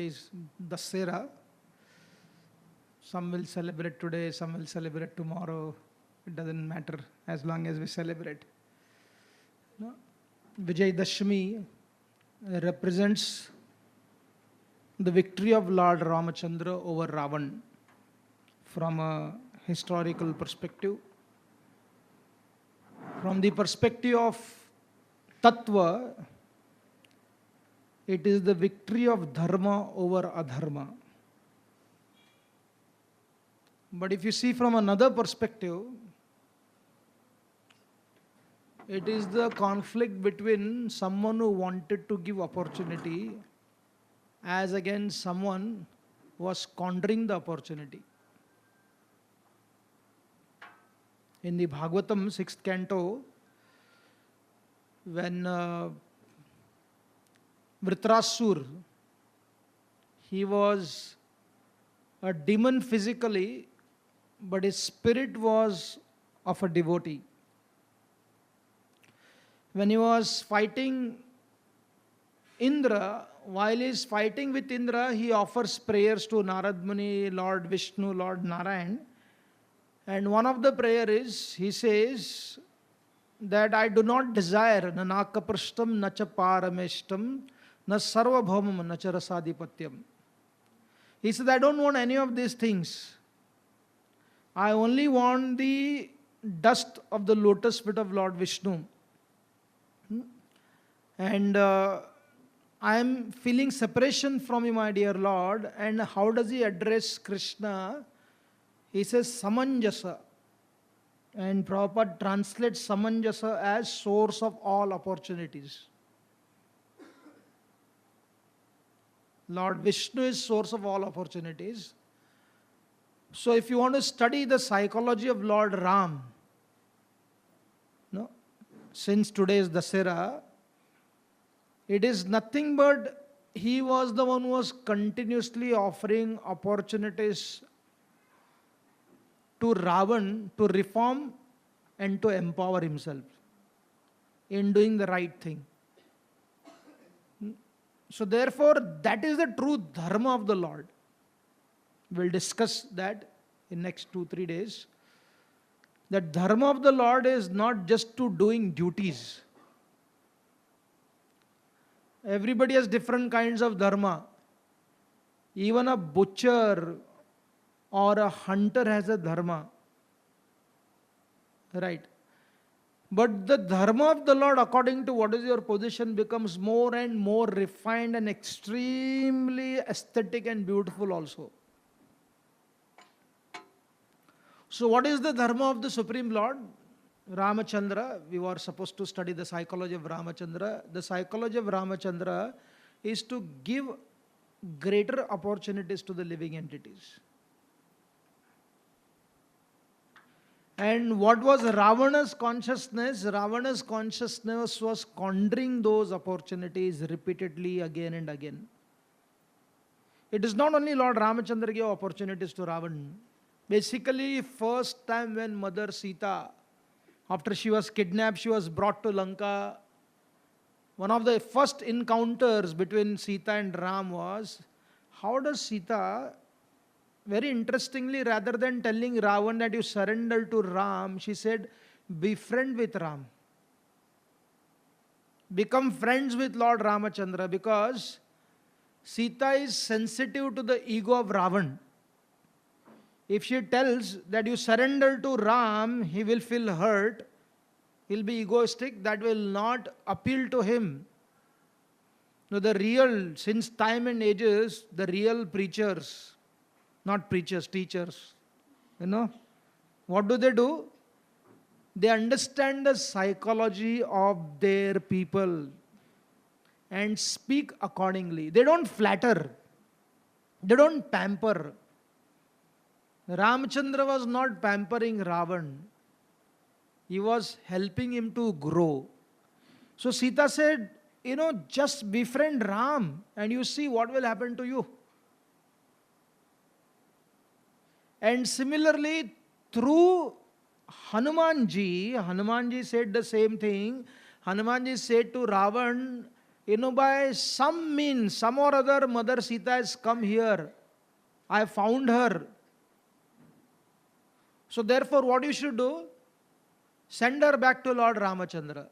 is Dasera. Some will celebrate today, some will celebrate tomorrow. It doesn't matter as long as we celebrate. No? Vijay Dashmi represents the victory of Lord Ramachandra over Ravan from a historical perspective. From the perspective of Tattva, it is the victory of Dharma over Adharma. But if you see from another perspective, it is the conflict between someone who wanted to give opportunity as against someone who was squandering the opportunity. In the Bhagavatam, 6th canto, when Vritrasur, he was a demon physically, but his spirit was of a devotee. When he was fighting Indra, while he is fighting with Indra, he offers prayers to Narad Muni, Lord Vishnu, Lord Narayan. And one of the prayer is, he says that I do not desire na nakaprashtam na cha parameshtam na sarvabhaumam na cha rasadipatyam. He said, I don't want any of these things. I only want the dust of the lotus feet of Lord Vishnu. And I am feeling separation from you, my dear Lord. And how does he address Krishna? He says Samanjasa. And Prabhupada translates Samanjasa as source of all opportunities. Lord Vishnu is source of all opportunities. So if you want to study the psychology of Lord Ram, no, since today is Dasera, it is nothing but he was the one who was continuously offering opportunities to Ravan to reform and to empower himself in doing the right thing. So therefore, that is the true dharma of the Lord. We'll discuss that in next 2-3 days. The dharma of the Lord is not just to doing duties. Everybody has different kinds of dharma. Even a butcher or a hunter has a dharma. Right. But the dharma of the Lord, according to what is your position, becomes more and more refined and extremely aesthetic and beautiful also. So what is the dharma of the Supreme Lord? Ramachandra, we were supposed to study the psychology of Ramachandra. The psychology of Ramachandra is to give greater opportunities to the living entities. And what was Ravana's consciousness? Ravana's consciousness was squandering those opportunities repeatedly again and again. It is not only Lord Ramachandra gave opportunities to Ravan. Basically, first time when Mother Sita, after she was kidnapped, she was brought to Lanka. One of the first encounters between Sita and Ram was, how does Sita, very interestingly, rather than telling Ravan that you surrender to Ram, she said, be friend with Ram. Become friends with Lord Ramachandra, because Sita is sensitive to the ego of Ravan. If she tells that you surrender to Ram, he will feel hurt, he'll be egoistic, that will not appeal to him. No, the real, since time and ages, the real preachers, not preachers, teachers, what do? They understand the psychology of their people and speak accordingly. They don't flatter. They don't pamper. Ramachandra was not pampering Ravan. He was helping him to grow. So Sita said, just befriend Ram and you see what will happen to you. And similarly, through Hanumanji said the same thing. Hanumanji said to Ravan by some means, some or other, Mother Sita has come here. I found her. So therefore, what you should do? Send her back to Lord Ramachandra.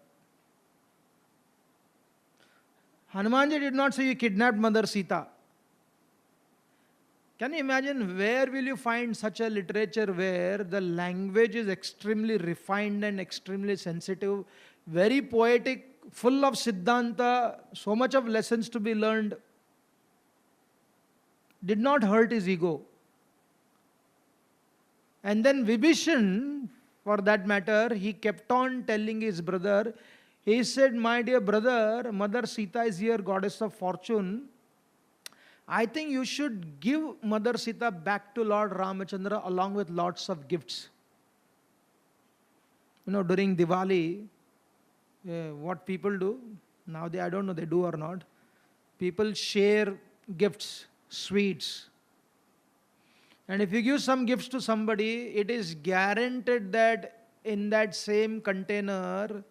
Hanumanji did not say you kidnapped Mother Sita. Can you imagine where will you find such a literature where the language is extremely refined and extremely sensitive, very poetic, full of Siddhanta, so much of lessons to be learned, did not hurt his ego. And then Vibhishan, for that matter, he kept on telling his brother, he said, my dear brother, Mother Sita is here, goddess of fortune. I think you should give Mother Sita back to Lord Ramachandra along with lots of gifts. During Diwali, what people do, now I don't know they do or not, people share gifts, sweets. And if you give some gifts to somebody, it is guaranteed that in that same container,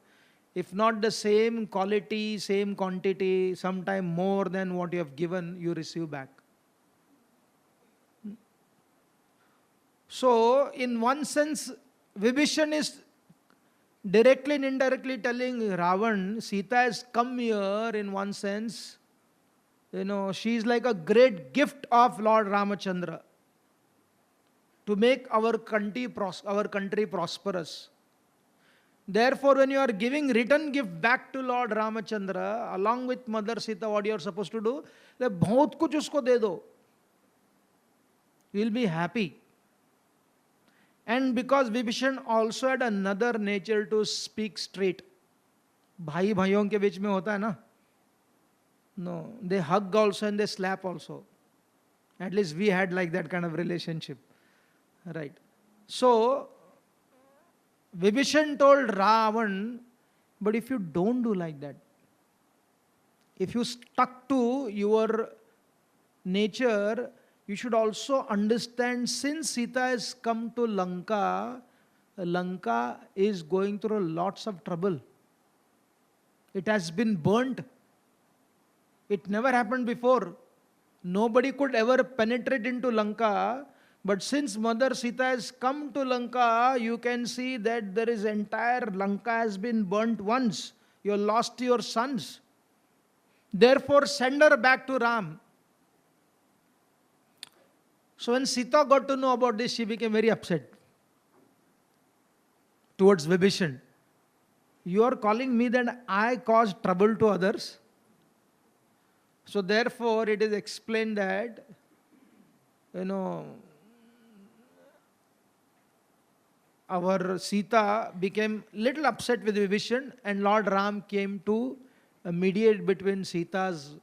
if not the same quality, same quantity, sometime more than what you have given, you receive back. So, in one sense, Vibhishan is directly and indirectly telling Ravan, Sita has come here in one sense. She is like a great gift of Lord Ramachandra to make our country prosperous. Therefore, when you are giving return gift back to Lord Ramachandra, along with Mother Sita, what you are supposed to do? बहुत कुछ उसको दे दो. You will be happy. And because Vibhishan also had another nature to speak straight. भाई भाइयों के बीच में होता है ना? No, they hug also and they slap also. At least we had like that kind of relationship. Right. So, Vibhishan told Ravan, but if you don't do like that, if you stuck to your nature, you should also understand since Sita has come to Lanka, Lanka is going through lots of trouble. It has been burnt. It never happened before. Nobody could ever penetrate into Lanka. But since Mother Sita has come to Lanka, you can see that there is entire Lanka has been burnt once. You lost your sons. Therefore, send her back to Ram. So when Sita got to know about this, she became very upset towards Vibhishan. You are calling me that I caused trouble to others. So therefore, it is explained that, our Sita became little upset with Vibhishan and Lord Ram came to mediate between Sita's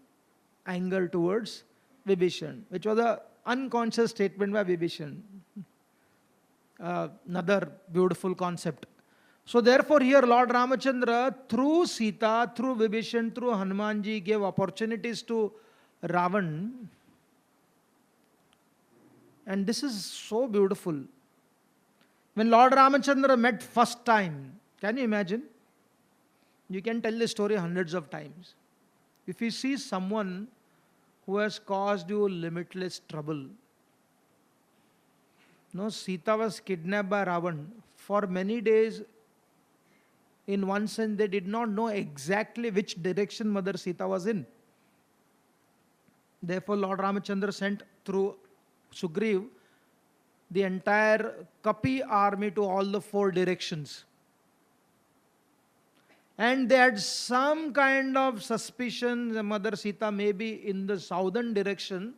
anger towards Vibhishan, which was an unconscious statement by Vibhishan. Another beautiful concept. So therefore here Lord Ramachandra through Sita, through Vibhishan, through Hanumanji gave opportunities to Ravan. And this is so beautiful. When Lord Ramachandra met first time, can you imagine? You can tell the story hundreds of times. If you see someone who has caused you limitless trouble. Sita was kidnapped by Ravan. For many days, in one sense, they did not know exactly which direction Mother Sita was in. Therefore, Lord Ramachandra sent through Sugriv the entire Kapi army to all the 4 directions. And they had some kind of suspicion that Mother Sita may be in the southern direction.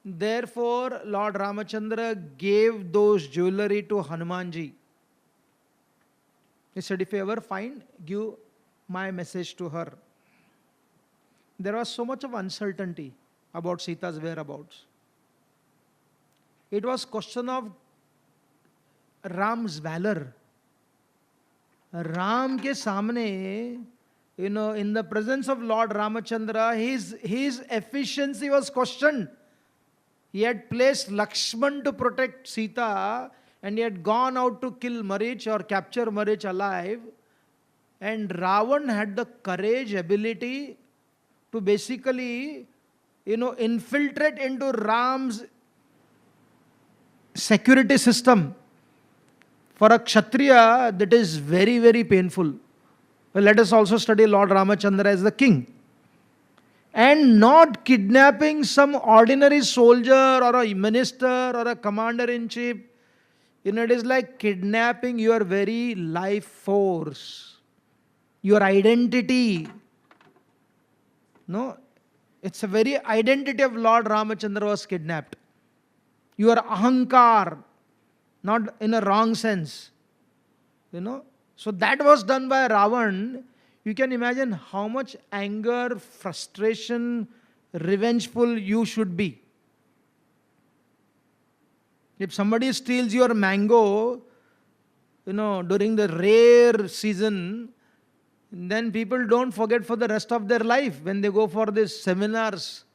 Therefore, Lord Ramachandra gave those jewelry to Hanumanji. He said, if you ever find, give my message to her. There was so much of uncertainty about Sita's whereabouts. It was question of Ram's valor. Ram ke samne, in the presence of Lord Ramachandra, his efficiency was questioned. He had placed Lakshman to protect Sita and he had gone out to kill Marich or capture Marich alive. And Ravan had the courage, ability to basically, infiltrate into Ram's security system. For a Kshatriya, that is very, very painful. Well, let us also study Lord Ramachandra as the king. And not kidnapping some ordinary soldier or a minister or a commander in chief. It is like kidnapping your very life force, your identity. No, it's a very identity of Lord Ramachandra was kidnapped. Your ahankar, not in a wrong sense. So that was done by Ravan. You can imagine how much anger, frustration, revengeful you should be. If somebody steals your mango, during the rare season, then people don't forget for the rest of their life. When they go for these seminars,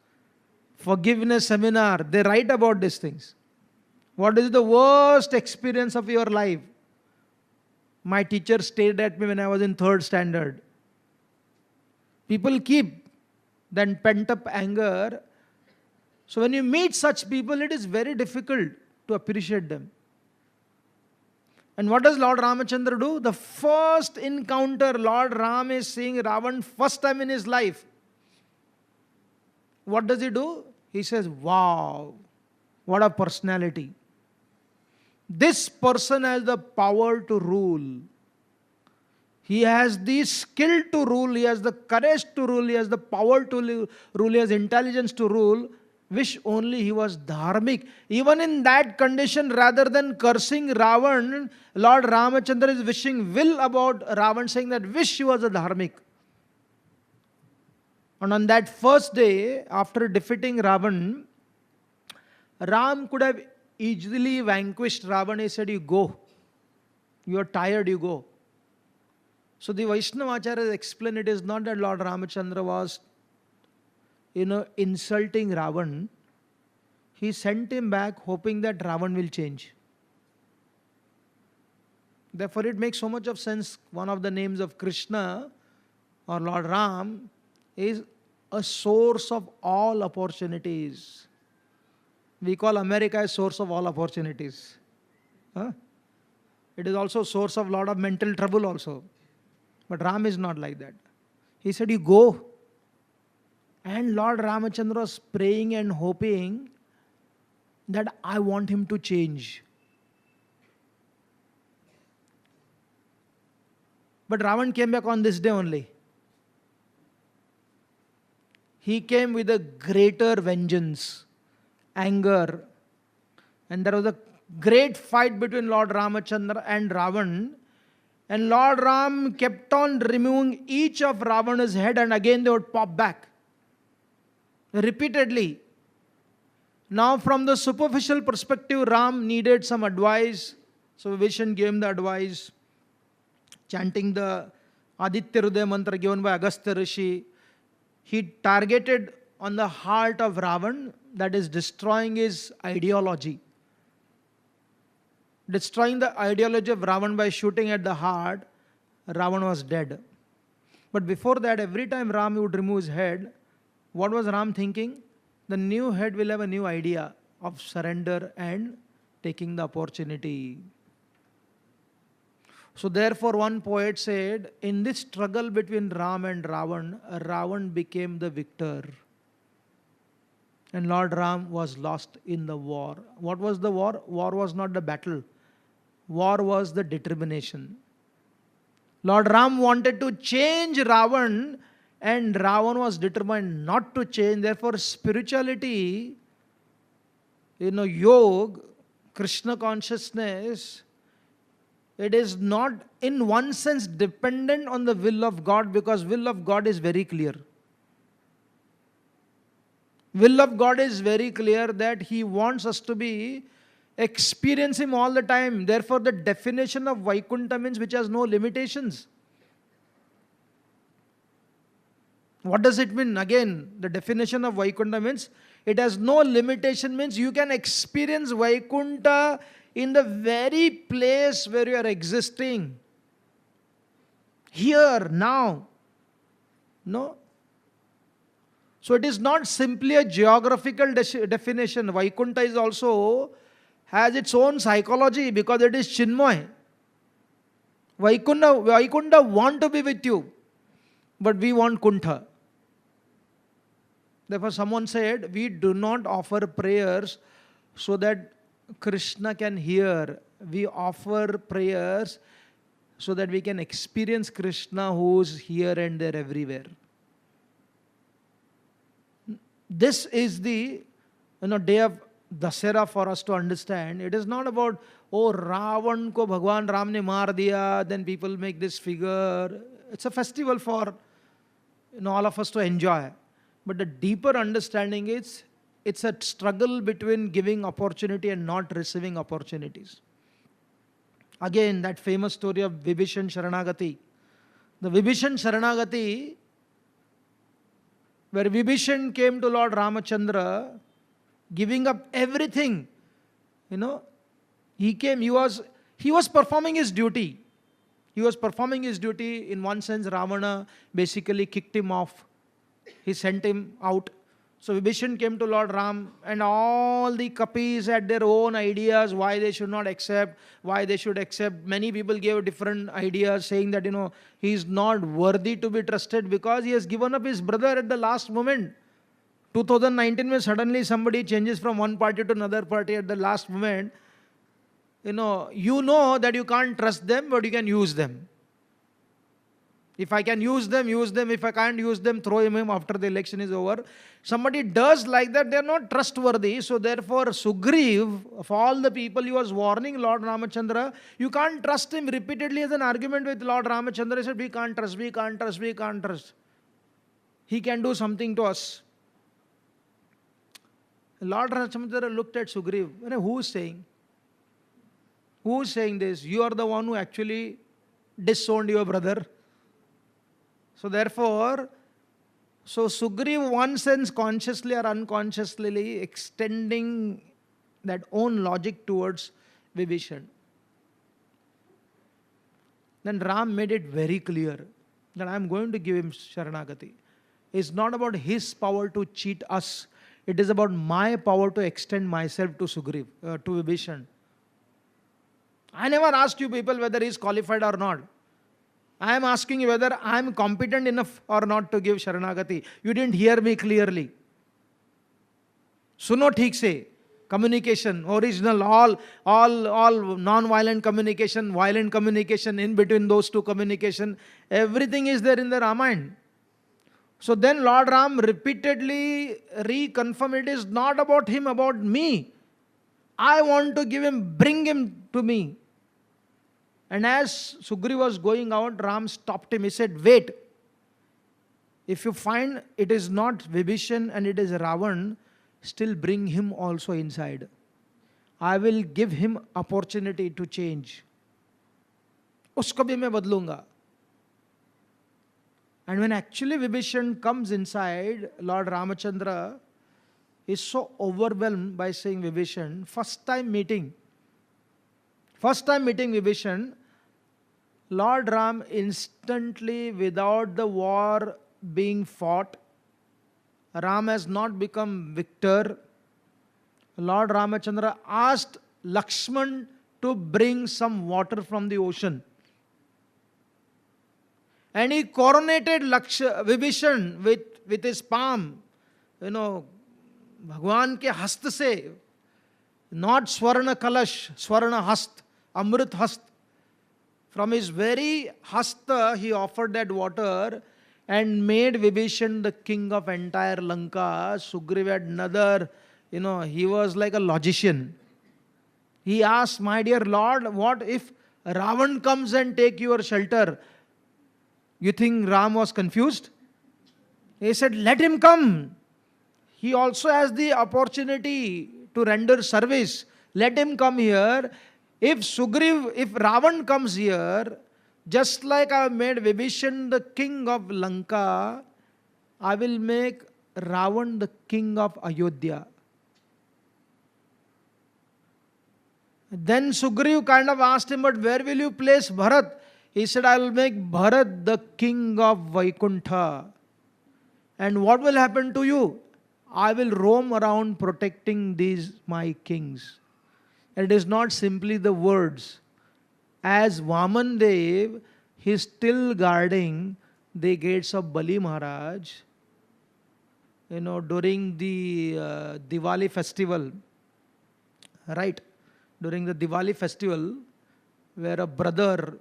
forgiveness seminar, they write about these things. What is the worst experience of your life? My teacher stared at me when I was in 3rd standard. People keep that pent-up anger. So when you meet such people, it is very difficult to appreciate them. And what does Lord Ramachandra do? The first encounter, Lord Ram is seeing Ravan first time in his life. What does he do? He says, wow, what a personality. This person has the power to rule. He has the skill to rule, he has the courage to rule, he has the power to rule, he has intelligence to rule. Wish only he was dharmic. Even in that condition, rather than cursing Ravan, Lord Ramachandra is wishing will about Ravan, saying that wish he was a dharmic. And on that first day, after defeating Ravan, Ram could have easily vanquished Ravan. He said, you go. You are tired, you go. So the Vaishnava Acharyas explain it is not that Lord Ramachandra was insulting Ravan. He sent him back hoping that Ravan will change. Therefore it makes so much of sense. One of the names of Krishna or Lord Ram is a source of all opportunities. We call America a source of all opportunities. It is also a source of a lot of mental trouble also. But Ram is not like that. He said, you go. And Lord Ramachandra was praying and hoping that I want him to change. But Ravan came back on this day only. He came with a greater vengeance, anger. And there was a great fight between Lord Ramachandra and Ravan. And Lord Ram kept on removing each of Ravana's head, and again they would pop back. Repeatedly. Now from the superficial perspective, Ram needed some advice. So Vibhishan gave him the advice, chanting the Aditya Hridaya mantra given by Agastya Rishi. He targeted on the heart of Ravan, that is destroying his ideology. Destroying the ideology of Ravan by shooting at the heart, Ravan was dead. But before that, every time Ram would remove his head, what was Ram thinking? The new head will have a new idea of surrender and taking the opportunity. So therefore one poet said, in this struggle between Ram and Ravan, Ravan became the victor. And Lord Ram was lost in the war. What was the war? War was not the battle. War was the determination. Lord Ram wanted to change Ravan, and Ravan was determined not to change. Therefore, spirituality, yoga, Krishna consciousness, it is not in one sense dependent on the will of God, because will of God is very clear. Will of God is very clear that He wants us to be experience Him all the time. Therefore, the definition of Vaikuntha means which has no limitations. What does it mean? Again, the definition of Vaikuntha means it has no limitation, means you can experience Vaikuntha in the very place where you are existing. Here, now. No? So it is not simply a geographical definition. Vaikuntha is also has its own psychology because it is Chinmoy. Vaikuntha want to be with you, but we want Kuntha. Therefore, someone said, we do not offer prayers so that Krishna can hear. We offer prayers so that we can experience Krishna who is here and there everywhere. This is the day of Dasera for us to understand. It is not about, oh, Ravan ko Bhagwan Ram ne maar diya, then people make this figure. It's a festival for all of us to enjoy. But the deeper understanding is, it's a struggle between giving opportunity and not receiving opportunities. Again, that famous story of Vibhishan Sharanagati. The Vibhishan Sharanagati, where Vibhishan came to Lord Ramachandra, giving up everything. He came, he was performing his duty. He was performing his duty. In one sense, Ravana basically kicked him off. He sent him out. So Vibhishan came to Lord Ram, and all the Kapis had their own ideas why they should not accept, why they should accept. Many people gave different ideas saying that, he is not worthy to be trusted because he has given up his brother at the last moment. 2019, when suddenly somebody changes from one party to another party at the last moment, you know that you can't trust them, but you can use them. If I can use them, use them. If I can't use them, throw him after the election is over. Somebody does like that, they are not trustworthy. So therefore, Sugriv, of all the people, he was warning Lord Ramachandra, you can't trust him. Repeatedly as an argument with Lord Ramachandra, he said, we can't trust, we can't trust, we can't trust. He can do something to us. Lord Ramachandra looked at Sugriv. Who is saying? Who is saying this? You are the one who actually disowned your brother. So therefore, Sugriv, one sense, consciously or unconsciously extending that own logic towards Vibhishan. Then Ram made it very clear that I am going to give him Sharanagati. It's not about his power to cheat us. It is about my power to extend myself to Sugriv, to Vibhishan. I never asked you people whether he is qualified or not. I am asking you whether I am competent enough or not to give Sharanagati. You didn't hear me clearly. Suno theek se. Communication, original, all non-violent communication, violent communication, in between those two communication, everything is there in the Ramayana. So then Lord Ram repeatedly reconfirmed, it is not about him, about me. I want to give him, bring him to me. And as Sugriv was going out, Ram stopped him. He said, wait. If you find it is not Vibhishan and it is Ravan, still bring him also inside. I will give him opportunity to change. Usko bhi main badlunga. And when actually Vibhishan comes inside, Lord Ramachandra is so overwhelmed by saying Vibhishan, first time meeting Vibhishan, Lord Ram instantly, without the war being fought, Ram has not become victor. Lord Ramachandra asked Lakshman to bring some water from the ocean. And he coronated Vibhishan with his palm. Bhagwan ke hast se, not Swarna Kalash, Swarna Hast, Amrit Hast. From his very hasta, he offered that water and made Vibhishan the king of entire Lanka. Sugriv had another, he was like a logician. He asked, my dear Lord, what if Ravan comes and take your shelter? You think Ram was confused? He said, let him come. He also has the opportunity to render service. Let him come here. If Ravan comes here, just like I made Vibhishan the king of Lanka, I will make Ravan the king of Ayodhya. Then Sugriv kind of asked him, but where will you place Bharat? He said, I will make Bharat the king of Vaikuntha. And what will happen to you? I will roam around protecting these my kings. It is not simply the words. As Vaman Dev, he is still guarding the gates of Bali Maharaj, during the Diwali festival, right? During the Diwali festival, where a brother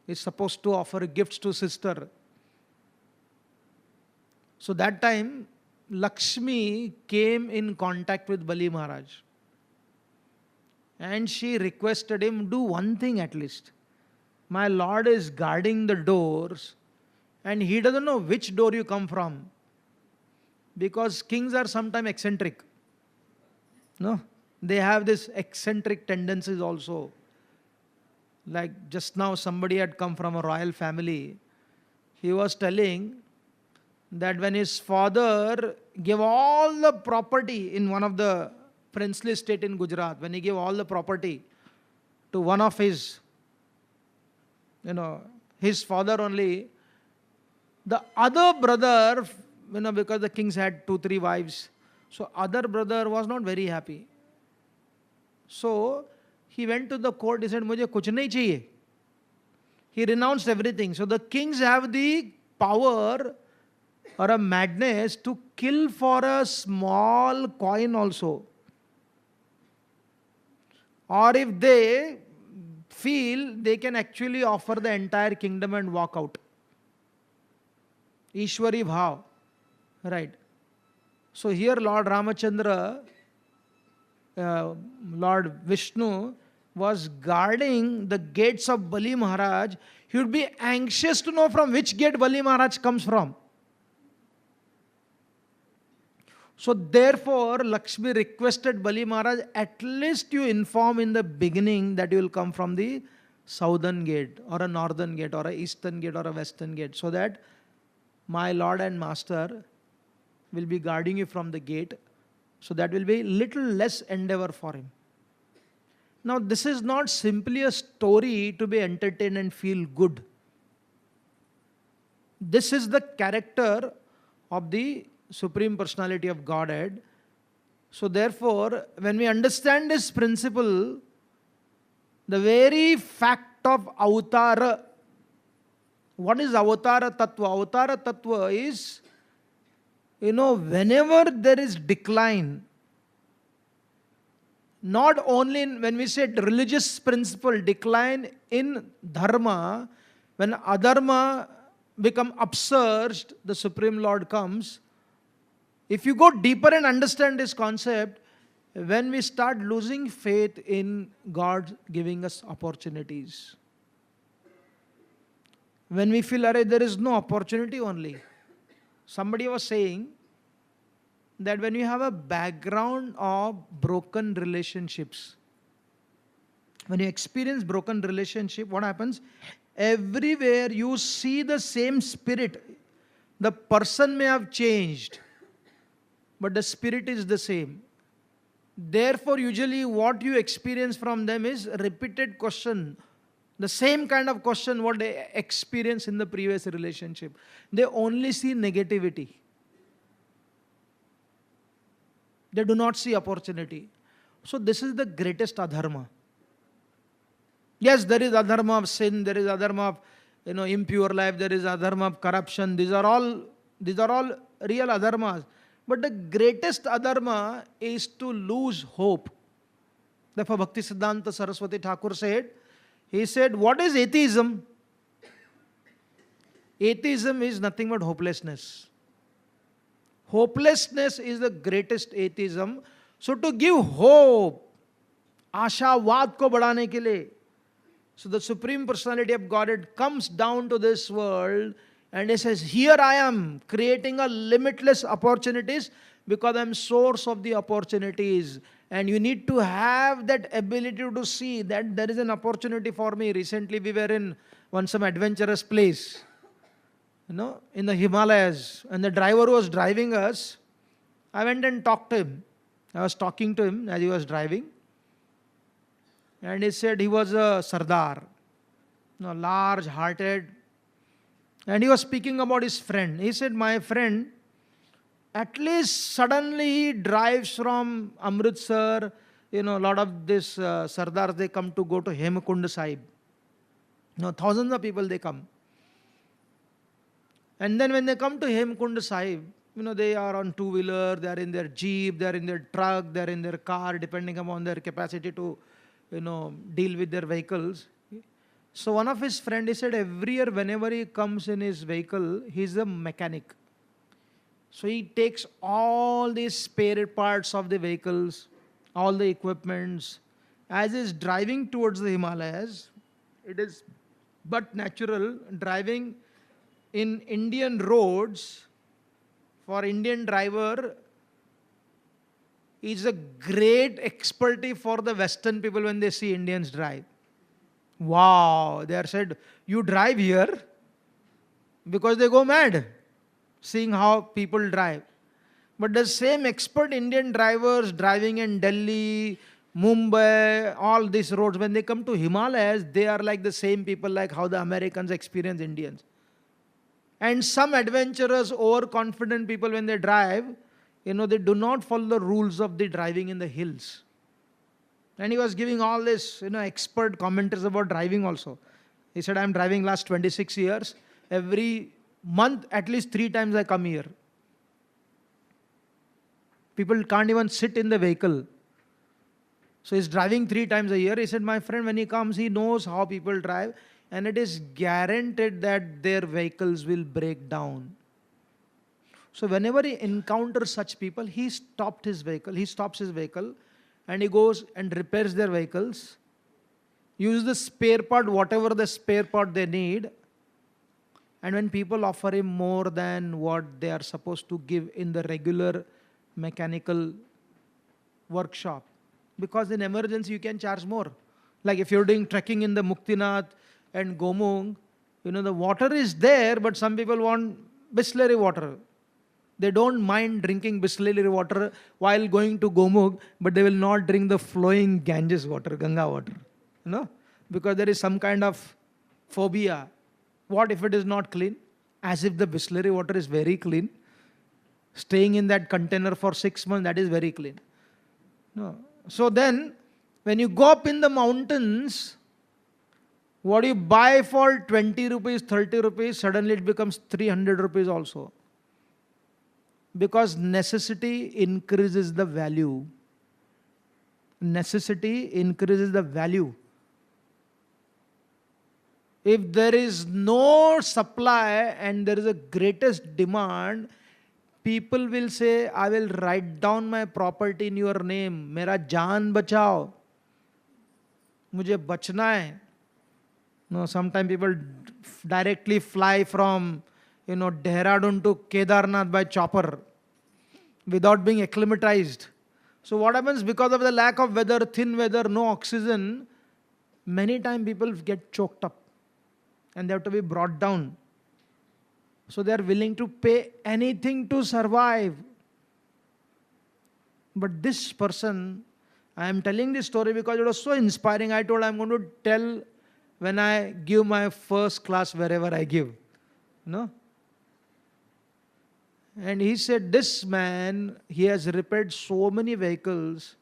is supposed to offer gifts to sister. So that time, Lakshmi came in contact with Bali Maharaj. And she requested him, do one thing at least. My Lord is guarding the doors and he doesn't know which door you come from. Because kings are sometimes eccentric. No? They have this eccentric tendencies also. Like just now somebody had come from a royal family. He was telling that when his father gave all the property in one of the princely state in Gujarat, when he gave all the property to one of his father only, the other brother, because the kings had 2-3 wives, so other brother was not very happy. So he went to the court, he said, "Mujhe kuch nahi chahiye." He renounced everything. So the kings have the power or a madness to kill for a small coin also. Or if they feel, they can actually offer the entire kingdom and walk out. Ishwari Bhav. Right. So here Lord Ramachandra, Lord Vishnu was guarding the gates of Bali Maharaj. He would be anxious to know from which gate Bali Maharaj comes from. So therefore, Lakshmi requested Bali Maharaj, at least you inform in the beginning that you will come from the southern gate or a northern gate or a eastern gate or a western gate, so that my Lord and Master will be guarding you from the gate. So that will be little less endeavor for him. Now this is not simply a story to be entertained and feel good. This is the character of the Supreme Personality of Godhead. So therefore, when we understand this principle, the very fact of Avatara, what is Avatara Tattva? Avatara Tattva is, whenever there is decline, not only when we say religious principle, decline in dharma, when adharma become upsurged, the Supreme Lord comes. If you go deeper and understand this concept, when we start losing faith in God giving us opportunities, when we feel, there is no opportunity only. Somebody was saying that when you have a background of broken relationships, when you experience broken relationship, what happens? Everywhere you see the same spirit. The person may have changed, but the spirit is the same. Therefore, usually what you experience from them is repeated question. The same kind of question what they experience in the previous relationship. They only see negativity. They do not see opportunity. So this is the greatest adharma. Yes, there is adharma of sin, there is adharma of impure life, there is adharma of corruption. These are all real adharmas. But the greatest adharma is to lose hope. Therefore, Bhaktisiddhanta Saraswati Thakur said, he said, what is atheism? Atheism is nothing but hopelessness. Hopelessness is the greatest atheism. So to give hope, आशावाद को बढ़ाने के लिए, so the Supreme Personality of Godhead comes down to this world and he says, here I am creating a limitless opportunities because I am source of the opportunities. And you need to have that ability to see that there is an opportunity for me. Recently we were in some adventurous place, in the Himalayas. And the driver was driving us. I went and talked to him. I was talking to him as he was driving. And he said he was a Sardar, large-hearted. And he was speaking about his friend. He said, my friend At least suddenly he drives from Amritsar. A lot of this Sardars, they come to go to Hemakund Sahib. Thousands of people, they come. And then when they come to Hemkund Sahib, they are on two-wheeler, they are in their jeep, they are in their truck, they are in their car, depending upon their capacity to, deal with their vehicles. So one of his friends, he said every year whenever he comes in his vehicle, he's a mechanic. So he takes all these spare parts of the vehicles, all the equipments. As he's driving towards the Himalayas, it is but natural driving in Indian roads for Indian driver is a great expertise for the Western people when they see Indians drive. Wow, they are said, you drive here, because they go mad seeing how people drive. But the same expert Indian drivers driving in Delhi, Mumbai, all these roads, when they come to Himalayas, they are like the same people like how the Americans experience Indians. And some adventurous, overconfident people, when they drive, they do not follow the rules of the driving in the hills. And he was giving all this, expert commentaries about driving also. He said, I'm driving last 26 years. Every month, at least 3 times I come here. People can't even sit in the vehicle. So he's driving 3 times a year. He said, my friend, when he comes, he knows how people drive. And it is guaranteed that their vehicles will break down. So whenever he encounters such people, he stops his vehicle and he goes and repairs their vehicles, use the spare part, whatever the spare part they need. And when people offer him more than what they are supposed to give in the regular mechanical workshop, because in emergency you can charge more. Like if you're doing trekking in the Muktinath and Gomung, the water is there, but some people want Bisleri water. They don't mind drinking Bisleri water while going to Gomung, but they will not drink the flowing Ganges water, Ganga water. Because there is some kind of phobia. What if it is not clean? As if the Bisleri water is very clean. Staying in that container for 6 months, that is very clean. No. So then, when you go up in the mountains, what you buy for 20 rupees, 30 rupees, suddenly it becomes 300 rupees also. Because necessity increases the value. Necessity increases the value. If there is no supply and there is a greatest demand, people will say, I will write down my property in your name. Mera jaan bachao. Mujhe bachna hai. Sometimes people directly fly from, Dehradun to Kedarnath by chopper without being acclimatized. So what happens because of the lack of weather, thin weather, no oxygen, many times people get choked up and they have to be brought down. So they are willing to pay anything to survive. But this person, I am telling this story because it was so inspiring. I told I'm going to tell when I give my first class wherever I give. And he said, this man, he has repaired so many vehicles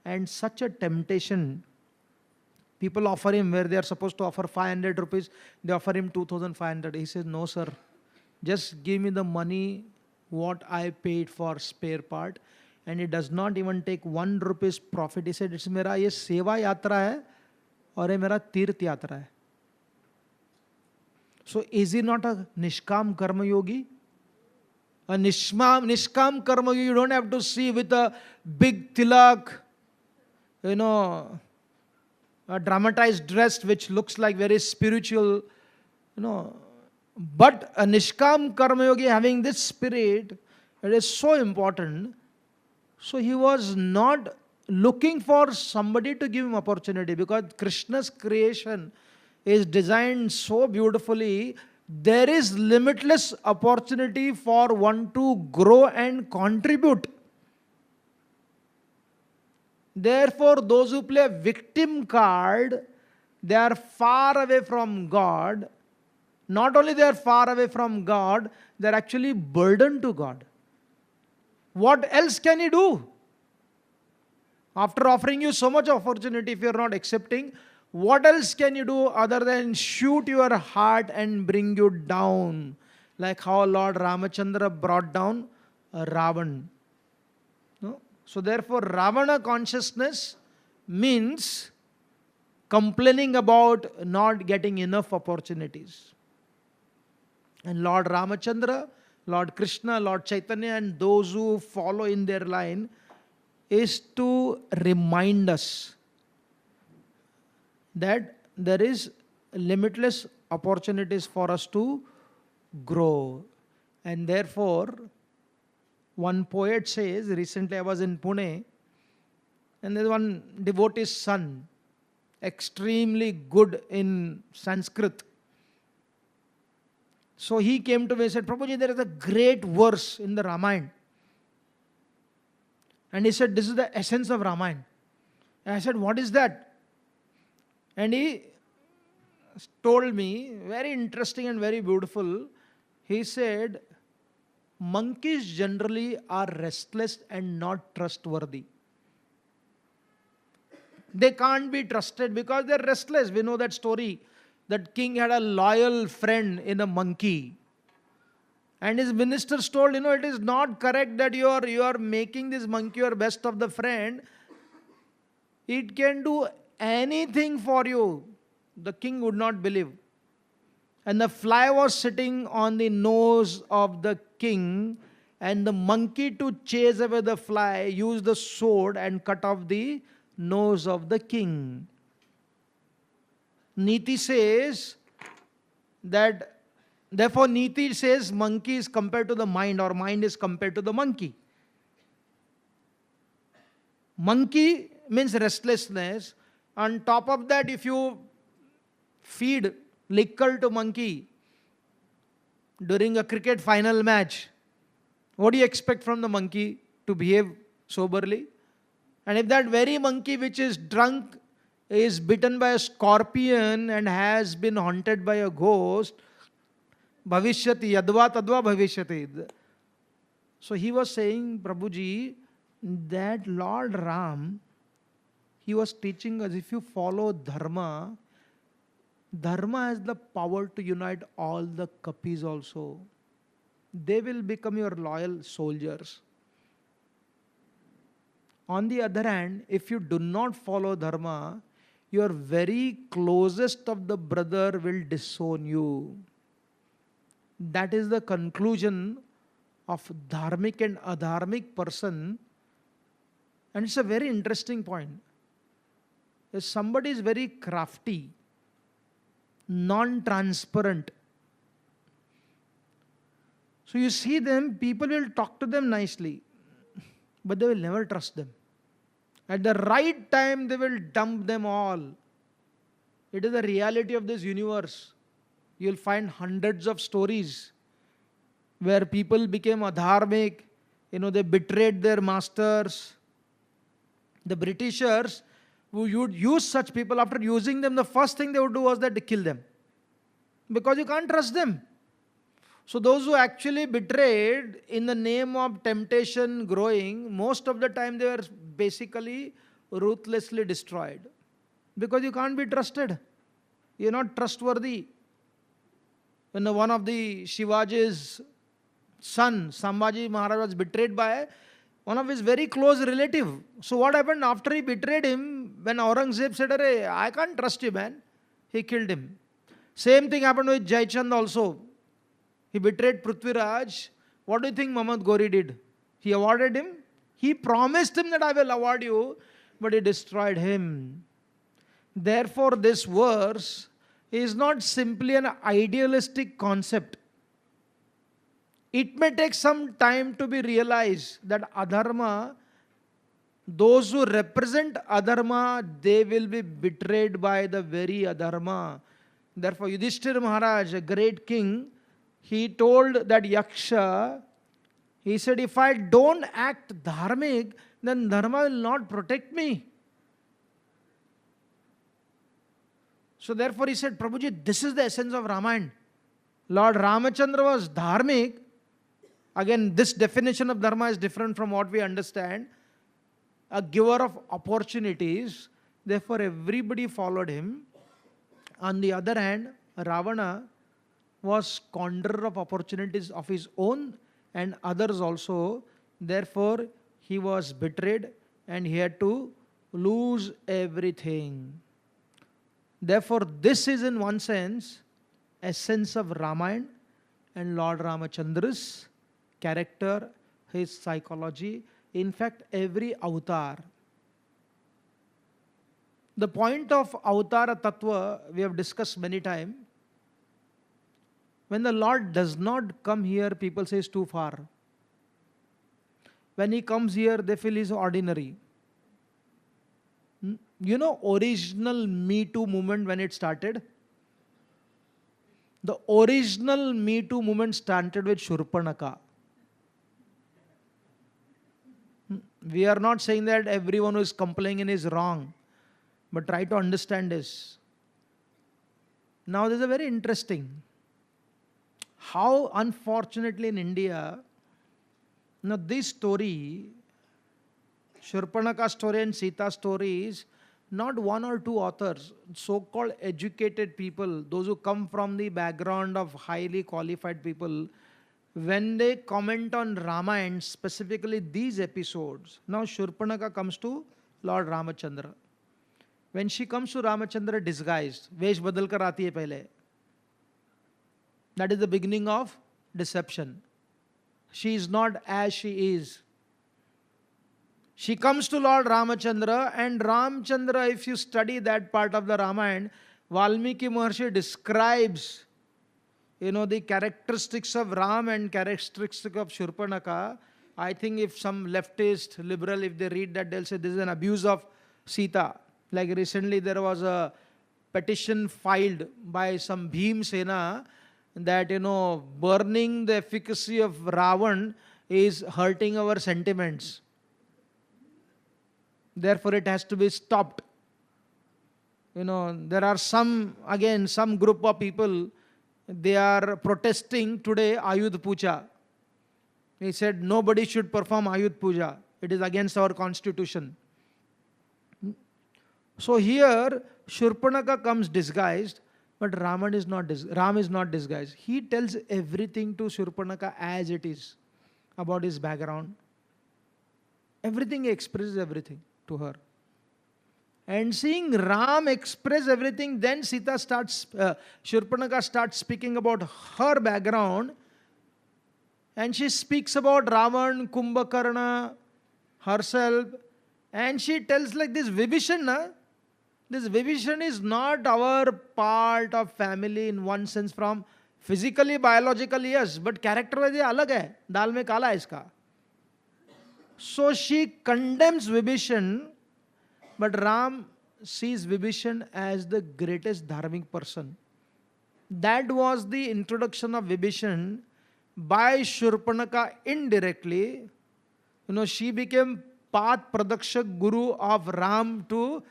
and such a temptation. People offer him where they are supposed to offer 500 rupees, they offer him 2,500. He says, no sir, just give me the money what I paid for spare part. And it does not even take 1 rupees profit. He said, it's mera ye seva yatra hai aur ye mera tirth yatra hai. So is he not a Nishkam Karma Yogi? A Nishkam Karma Yogi, you don't have to see with a big tilak, a dramatized dress which looks like very spiritual, But a Nishkam Karma Yogi having this spirit, it is so important. So he was not looking for somebody to give him opportunity, because Krishna's creation is designed so beautifully. There is limitless opportunity for one to grow and contribute. Therefore, those who play victim card, they are far away from God. Not only they are far away from God, they are actually burdened to God. What else can he do? After offering you so much opportunity, if you are not accepting, what else can you do other than shoot your heart and bring you down? Like how Lord Ramachandra brought down Ravan. No? So therefore, Ravana consciousness means complaining about not getting enough opportunities. And Lord Ramachandra, Lord Krishna, Lord Chaitanya, and those who follow in their line is to remind us that there is limitless opportunities for us to grow. And therefore, one poet says, recently I was in Pune, and there's one devotee's son, extremely good in Sanskrit. So he came to me and said, Prabhuji, there is a great verse in the Ramayana. And he said, this is the essence of Ramayana. And I said, what is that? And he told me, very interesting and very beautiful. He said, monkeys generally are restless and not trustworthy. They can't be trusted because they're restless. We know that story. That king had a loyal friend in a monkey. And his ministers told, it is not correct that you are making this monkey your best of the friend. It can do anything for you. The king would not believe. And the fly was sitting on the nose of the king, and the monkey, to chase away the fly, used the sword and cut off the nose of the king. Niti says that, therefore Niti says monkey is compared to the mind, or mind is compared to the monkey. Monkey means restlessness. On top of that, if you feed liquor to monkey during a cricket final match, what do you expect from the monkey? To behave soberly? And if that very monkey which is drunk is bitten by a scorpion and has been haunted by a ghost, bhavishyati, yadva tadva bhavishyati. So he was saying, Prabhuji, that Lord Ram, he was teaching us, if you follow dharma, dharma has the power to unite all the kapis also. They will become your loyal soldiers. On the other hand, if you do not follow dharma, your very closest of the brother will disown you. That is the conclusion of dharmic and adharmic person. And it's a very interesting point. If somebody is very crafty, non-transparent, so you see them, people will talk to them nicely, but they will never trust them. At the right time, they will dump them all. It is the reality of this universe. You will find hundreds of stories where people became adharmic, they betrayed their masters. The Britishers, who would use such people, after using them, the first thing they would do was that they kill them. Because you can't trust them. So those who actually betrayed in the name of temptation growing, most of the time they were basically ruthlessly destroyed. Because you can't be trusted. You're not trustworthy. When one of the Shivaji's son, Sambhaji Maharaj, was betrayed by one of his very close relative. So what happened after he betrayed him, when Aurangzeb said, I can't trust you, man, he killed him. Same thing happened with Jaichand also. He betrayed Prithviraj. What do you think Muhammad Ghori did? He awarded him. He promised him that I will award you, but he destroyed him. Therefore, this verse is not simply an idealistic concept. It may take some time to be realized that adharma, those who represent adharma, they will be betrayed by the very adharma. Therefore, Yudhishthira Maharaj, a great king, he told that Yaksha, he said, if I don't act dharmic, then dharma will not protect me. So therefore he said, Prabhuji, this is the essence of Ramayana. Lord Ramachandra was dharmic, Again, this definition of dharma is different from what we understand. A giver of opportunities, therefore everybody followed him. On the other hand, Ravana was squanderer of opportunities of his own and others also. Therefore, he was betrayed and he had to lose everything. Therefore, this is in one sense essence of Ramayana and Lord Ramachandra's character, his psychology. In fact, every avatar. The point of avatara tattva we have discussed many times. When the Lord does not come here, people say it's too far. When he comes here, they feel he's ordinary. You know, original Me Too movement when it started? The original Me Too movement started with Shurpanaka. We are not saying that everyone who is complaining is wrong, but try to understand this. Now, this is a very interesting. How unfortunately in India, now this story, Shurpanaka story and Sita story is not one or two authors, so-called educated people, those who come from the background of highly qualified people, when they comment on Ramayana, specifically these episodes. Now Shurpanaka comes to Lord Ramachandra. When she comes to Ramachandra disguised, vesh badal kar aati hai pehle. That is the beginning of deception. She is not as she is. She comes to Lord Ramachandra, and Ramchandra, if you study that part of the Ramayana, Valmiki Maharshi describes, the characteristics of Ram and characteristics of Shurpanaka. I think if some leftist, liberal, if they read that, they'll say this is an abuse of Sita. Like recently there was a petition filed by some Bhim Sena that, burning the efficacy of Ravan is hurting our sentiments. Therefore, it has to be stopped. There are some group of people, they are protesting today Ayudh Puja. He said nobody should perform Ayudh Puja. It is against our constitution. So here, Shurpanaka comes disguised, but Ram is not disguised. He tells everything to Shurpanaka as it is about his background. Everything, he expresses everything to her. And seeing Ram express everything, then Shurpanaka starts speaking about her background. And she speaks about Ravan, Kumbhakarna, herself. And she tells like this Vibhishan, this Vibhishan is not our part of family in one sense from physically, biologically, yes, but character-wise ये अलग है, दाल में काला है इसका. So she condemns Vibhishan, but Ram sees Vibhishan as the greatest dharmic person. That was the introduction of Vibhishan by Shurpanaka indirectly. She became path pradakshak guru of Ram to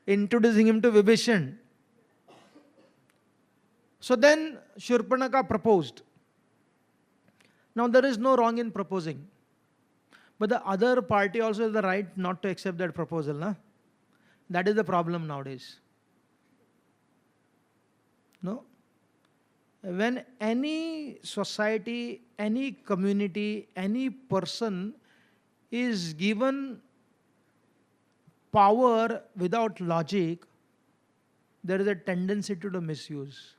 introducing him to Vibhishan. So then Shurpanaka proposed. Now there is no wrong in proposing. But the other party also has the right not to accept that proposal. Na? That is the problem nowadays. No? When any society, any community, any person is given power without logic, there is a tendency to do misuse.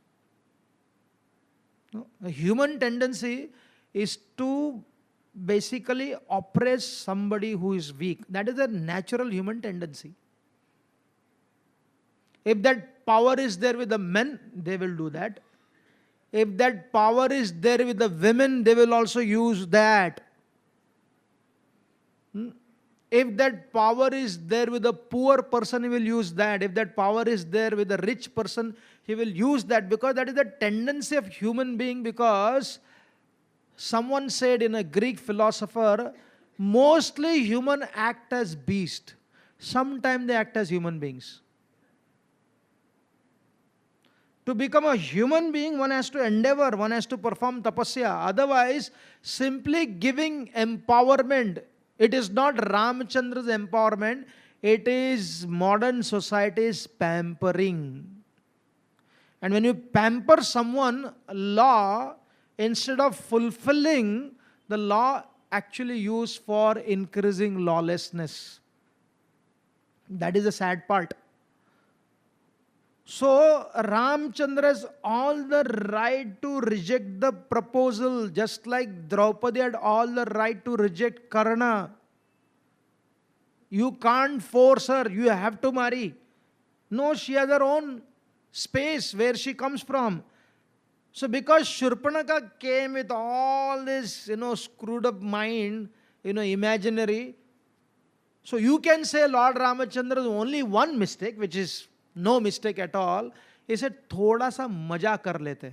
No? A human tendency is to basically oppress somebody who is weak. That is a natural human tendency. If that power is there with the men, they will do that. If that power is there with the women, they will also use that. If that power is there with a poor person, he will use that. If that power is there with a rich person, he will use that, because that is the tendency of human being. Because someone said in a Greek philosopher, mostly human act as beast. Sometimes they act as human beings. To become a human being, one has to endeavor, one has to perform tapasya. Otherwise, simply giving empowerment, it is not Ramchandra's empowerment, it is modern society's pampering. And when you pamper someone, law, instead of fulfilling, the law actually used for increasing lawlessness. That is the sad part. So Ramchandra has all the right to reject the proposal, just like Draupadi had all the right to reject Karna. You can't force her, you have to marry. No, she has her own space where she comes from. So because Shurpanaka came with all this, screwed up mind, imaginary. So you can say Lord Ramachandra is only one mistake, which is no mistake at all. He said, thoda sa maja kar lete.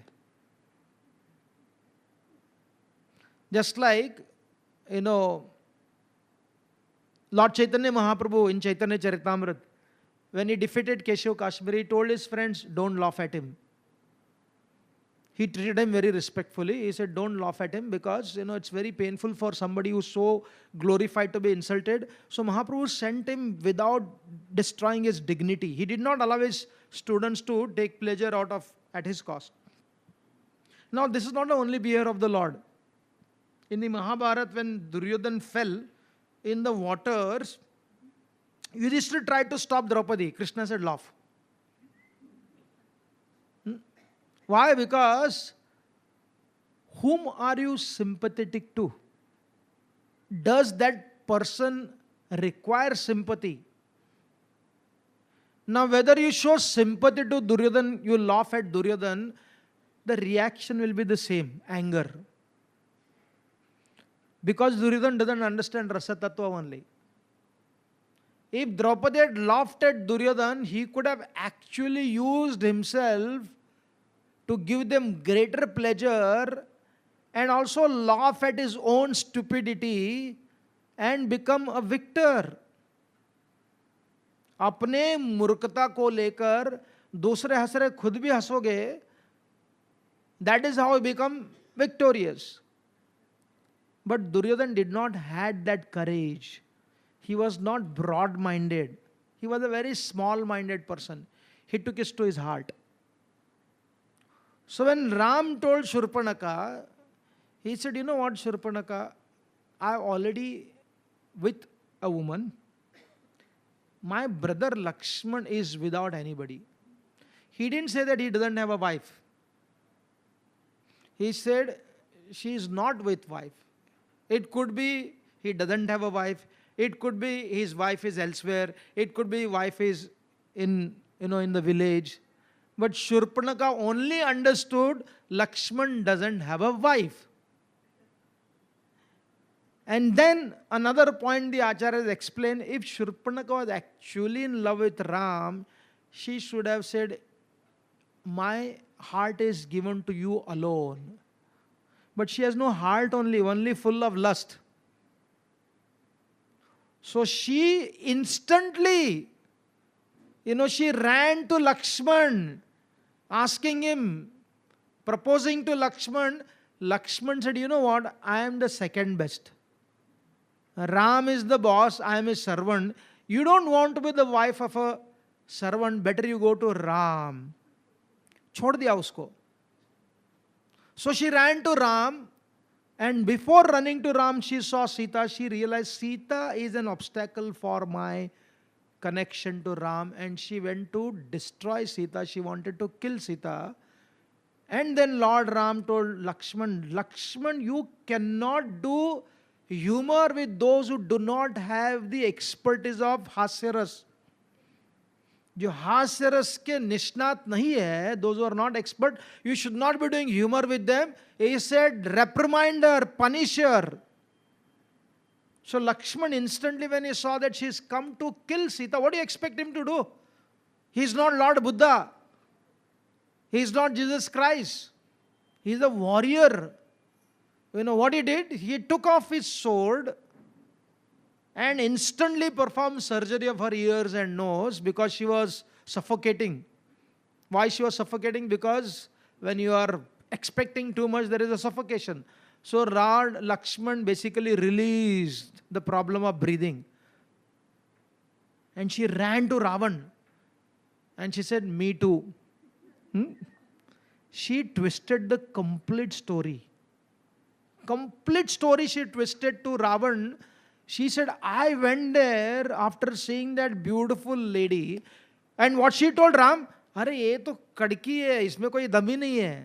Just like, Lord Chaitanya Mahaprabhu in Chaitanya Charitamrita, when he defeated Keshav Kashmiri, he told his friends, don't laugh at him. He treated him very respectfully. He said, don't laugh at him because, it's very painful for somebody who's so glorified to be insulted. So Mahaprabhu sent him without destroying his dignity. He did not allow his students to take pleasure at his cost. Now, this is not the only behavior of the Lord. In the Mahabharata, when Duryodhana fell in the waters, Yudhishthira tried to stop Draupadi. Krishna said, laugh. Why? Because whom are you sympathetic to? Does that person require sympathy? Now, whether you show sympathy to Duryodhana, you laugh at Duryodhana, the reaction will be the same, anger. Because Duryodhana doesn't understand Rasa Tattva only. If Draupadi had laughed at Duryodhana, he could have actually used himself to give them greater pleasure and also laugh at his own stupidity and become a victor. अपने मूर्खता को लेकर दूसरे हंस रहे खुद भी हंसोगे, that is how you become victorious. But Duryodhana did not had that courage. He was not broad-minded. He was a very small-minded person. He took it to his heart. So when Ram told Shurpanaka, he said, you know what, Shurpanaka, I'm already with a woman. My brother Lakshman is without anybody. He didn't say that he doesn't have a wife. He said, she is not with wife. It could be he doesn't have a wife. It could be his wife is elsewhere. It could be wife is in the village. But Shurpanaka only understood Lakshman doesn't have a wife. And then another point the Acharyas explained, if Shurpanaka was actually in love with Ram, she should have said, my heart is given to you alone. But she has no heart only full of lust. So she instantly, she ran to Lakshman, asking him, proposing to Lakshman. Lakshman said, you know what, I am the second best. Ram is the boss, I am his servant. You don't want to be the wife of a servant, better you go to Ram. Chhod diya usko. So she ran to Ram, and before running to Ram, she saw Sita. She realized Sita is an obstacle for my connection to Ram, and she went to destroy Sita. She wanted to kill Sita. And then Lord Ram told Lakshman, Lakshman, you cannot do humor with those who do not have the expertise of Hasyaras. जो हास्यरस के निष्णात नहीं है, those who are not expert, you should not be doing humor with them. He said, reprimand her, punish her. So Lakshman instantly, when he saw that she is come to kill Sita, what do you expect him to do? He is not Lord Buddha. He is not Jesus Christ. He is a warrior. You know what he did? He took off his sword and instantly performed surgery of her ears and nose because she was suffocating. Why she was suffocating? Because when you are expecting too much, there is a suffocation. So Lakshman basically released the problem of breathing. And she ran to Ravan. And she said, me too. She twisted the complete story. Complete story she twisted to Ravan. She said, I went there after seeing that beautiful lady. And what she told Ram, अरे ये तो कड़की है, इसमें कोई दम ही नहीं है.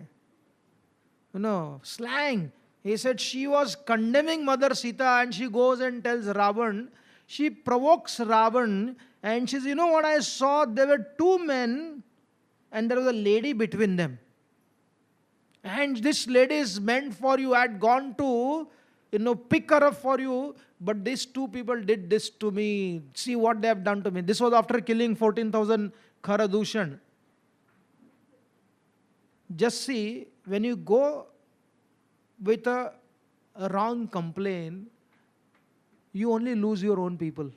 Slang. He said she was condemning Mother Sita and she goes and tells Ravan. She provokes Ravan and she says, you know what I saw? There were two men and there was a lady between them. And this lady is meant for you. I had gone to, pick her up for you. But these two people did this to me. See what they have done to me. This was after killing 14,000 Kharadushan. Just see, when you go with a wrong complaint, you only lose your own people.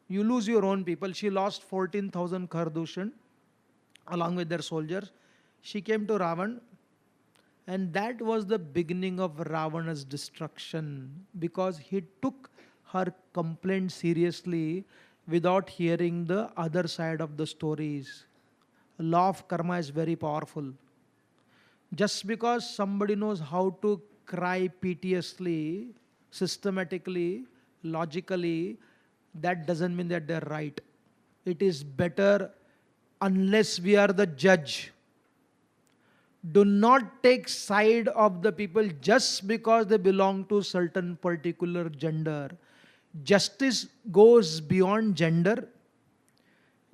You lose your own people. She lost 14,000 Kharadushan along with their soldiers. She came to Ravan, and that was the beginning of Ravana's destruction, because he took her complaint seriously without hearing the other side of the stories. Law of karma is very powerful. Just because somebody knows how to cry piteously, systematically, logically, that doesn't mean that they're right. It is better, unless we are the judge, do not take side of the people just because they belong to certain particular gender. Justice goes beyond gender.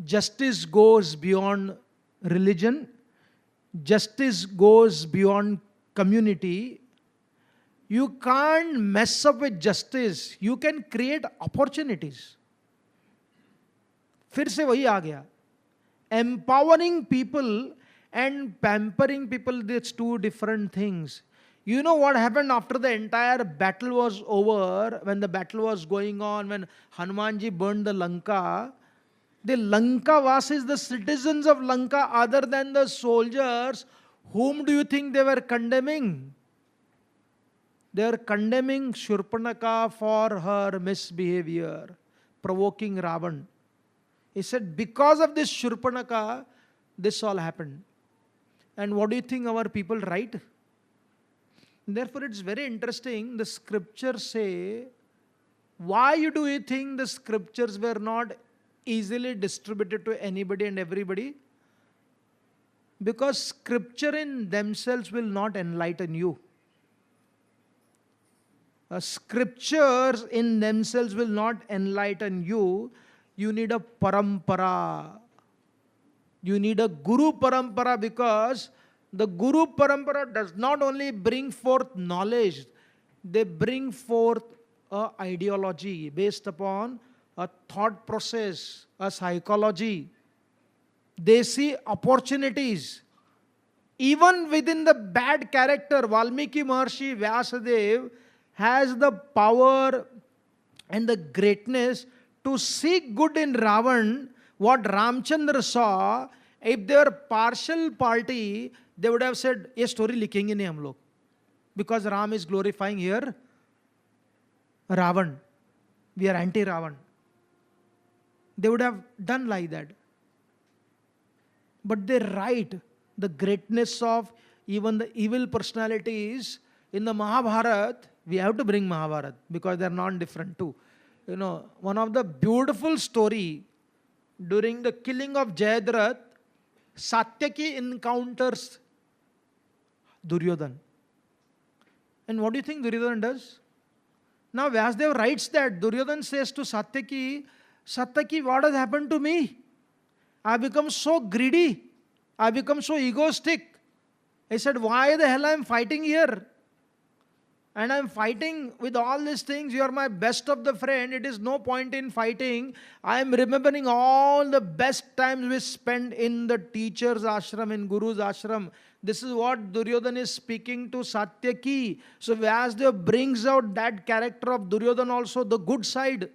Justice goes beyond religion. Justice goes beyond community. You can't mess up with justice. You can create opportunities. फिर से वही आ गया. Empowering people and pampering people, that's two different things. You know what happened after the entire battle was over, when the battle was going on, when Hanumanji burned the Lanka, the Lanka Vasis, the citizens of Lanka, other than the soldiers, whom do you think they were condemning? They were condemning Shurpanaka for her misbehavior, provoking Ravan. He said, because of this Shurpanaka, this all happened. And what do you think our people write? Therefore, it's very interesting. The scriptures say, why do you think the scriptures were not easily distributed to anybody and everybody? Because scripture in themselves will not enlighten you. Scriptures in themselves will not enlighten you. You need a parampara. You need a Guru Parampara, because the Guru Parampara does not only bring forth knowledge, they bring forth an ideology based upon a thought process, a psychology. They see opportunities. Even within the bad character, Valmiki Maharshi Vyasadeva has the power and the greatness to see good in Ravan. What Ramchandra saw, if they were partial party, they would have said, ये story लिखेंगे नहीं हम लोग, because Ram is glorifying here Ravan. We are anti-Ravan. They would have done like that. But they write the greatness of even the evil personalities in the Mahabharata. We have to bring Mahabharata because they are non-different too. One of the beautiful story, during the killing of Jayadratha, Satyaki encounters Duryodhan. And what do you think Duryodhan does? Now Vyasdev writes that Duryodhan says to Satyaki, Satyaki, what has happened to me? I become so greedy. I become so egoistic. He said, why the hell I am fighting here? And I am fighting with all these things. You are my best of the friend. It is no point in fighting. I am remembering all the best times we spent in the teacher's ashram, in Guru's ashram. This is what Duryodhan is speaking to Satyaki. So Vyasdev brings out that character of Duryodhan also, the good side.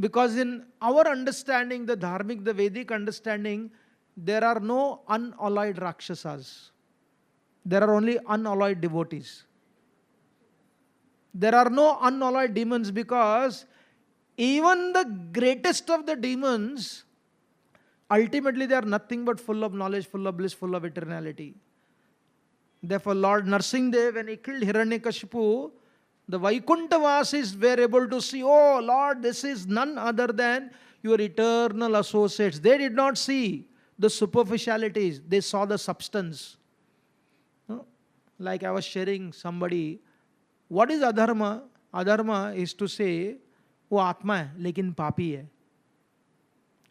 Because in our understanding, the dharmic, the Vedic understanding, there are no unalloyed Rakshasas. There are only unalloyed devotees. There are no unalloyed demons, because even the greatest of the demons, ultimately they are nothing but full of knowledge, full of bliss, full of eternality. Therefore, Lord Narsinghdev, when he killed Hiranyakashipu, the Vaikuntavasis were able to see, oh Lord, this is none other than your eternal associates. They did not see the superficialities, they saw the substance. Like I was sharing somebody, what is adharma? Adharma is to say, वो आत्मा है लेकिन पापी है.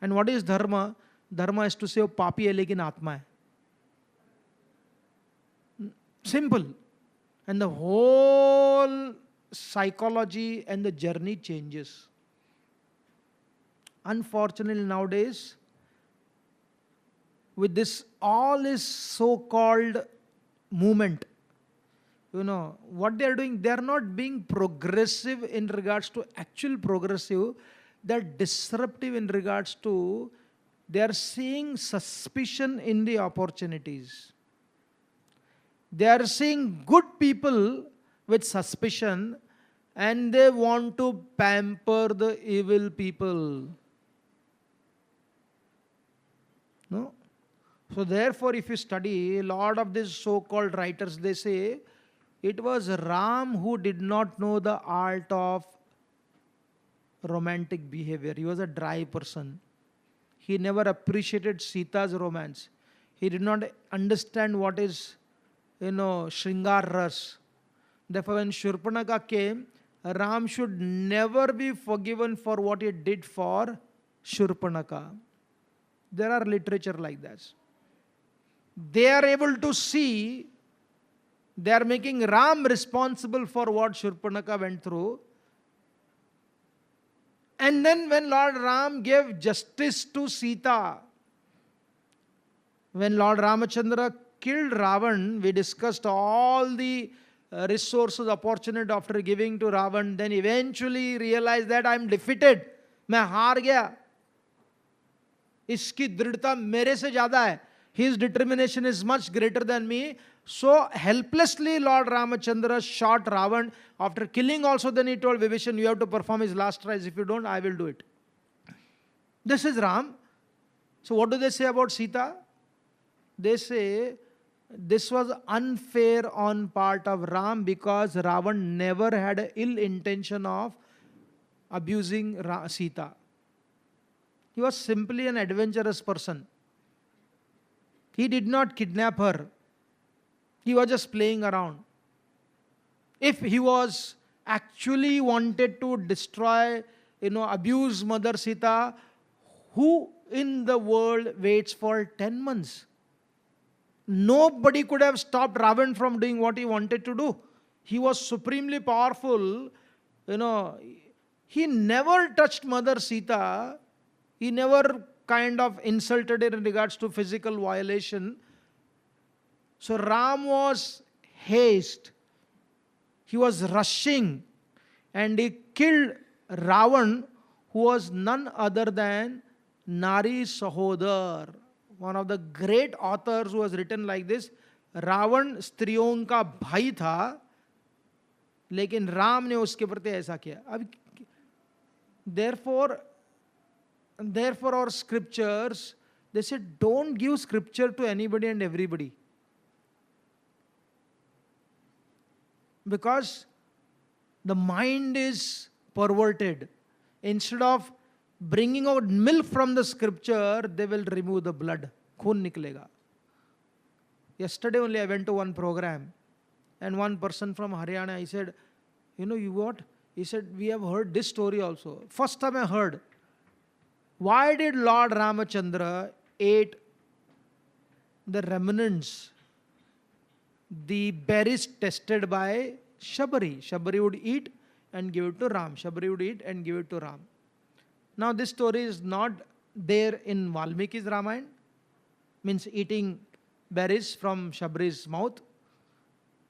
And what is dharma? Dharma is to say वो पापी है लेकिन आत्मा है. Simple. And the whole psychology and the journey changes. Unfortunately nowadays, with this all is so-called movement, what they are doing, they are not being progressive in regards to actual progressive, they are disruptive in regards to, they are seeing suspicion in the opportunities. They are seeing good people with suspicion, and they want to pamper the evil people. No? So therefore, if you study, a lot of these so-called writers, they say, it was Ram who did not know the art of romantic behavior. He was a dry person. He never appreciated Sita's romance. He did not understand what is, Shringar Ras. Therefore, when Shurpanakha came, Ram should never be forgiven for what he did for Shurpanakha. There are literature like that. They are able to see, they are making Ram responsible for what Shurpanakha went through. And then when Lord Ram gave justice to Sita, when Lord Ramachandra killed Ravan, we discussed all the resources, opportunity after giving to Ravan, then eventually realized that I am defeated. मैं हार गया. इसकी दृढ़ता मेरे से ज़्यादा है. His determination is much greater than me. So helplessly Lord Ramachandra shot Ravan. After killing also, then he told Vibhishan, you have to perform his last rites. If you don't, I will do it. This is Ram. So what do they say about Sita? They say this was unfair on part of Ram, because Ravan never had an ill intention of abusing Sita. He was simply an adventurous person. He did not kidnap her. He was just playing around. If he was actually wanted to destroy, abuse Mother Sita, who in the world waits for 10 months? Nobody could have stopped Ravan from doing what he wanted to do. He was supremely powerful. He never touched Mother Sita. He never kind of insulted her in regards to physical violation. So Ram was haste. He was rushing, and he killed Ravan, who was none other than Nari Sahodar. One of the great authors who has written like this, Ravan स्त्रियों का भाई था, लेकिन राम ने उसके प्रति ऐसा किया. अब therefore our scriptures, they said, don't give scripture to anybody and everybody, because the mind is perverted. Instead of bringing out milk from the scripture, they will remove the blood. Khoon niklega. Yesterday only I went to one program, and one person from Haryana, I said, you what? He said, we have heard this story also. First time I heard. Why did Lord Ramachandra ate the remnants, the berries tested by Shabari? Shabari would eat and give it to Ram. Shabari would eat and give it to Ram. Now this story is not there in Valmiki's Ramayana, means eating berries from Shabari's mouth.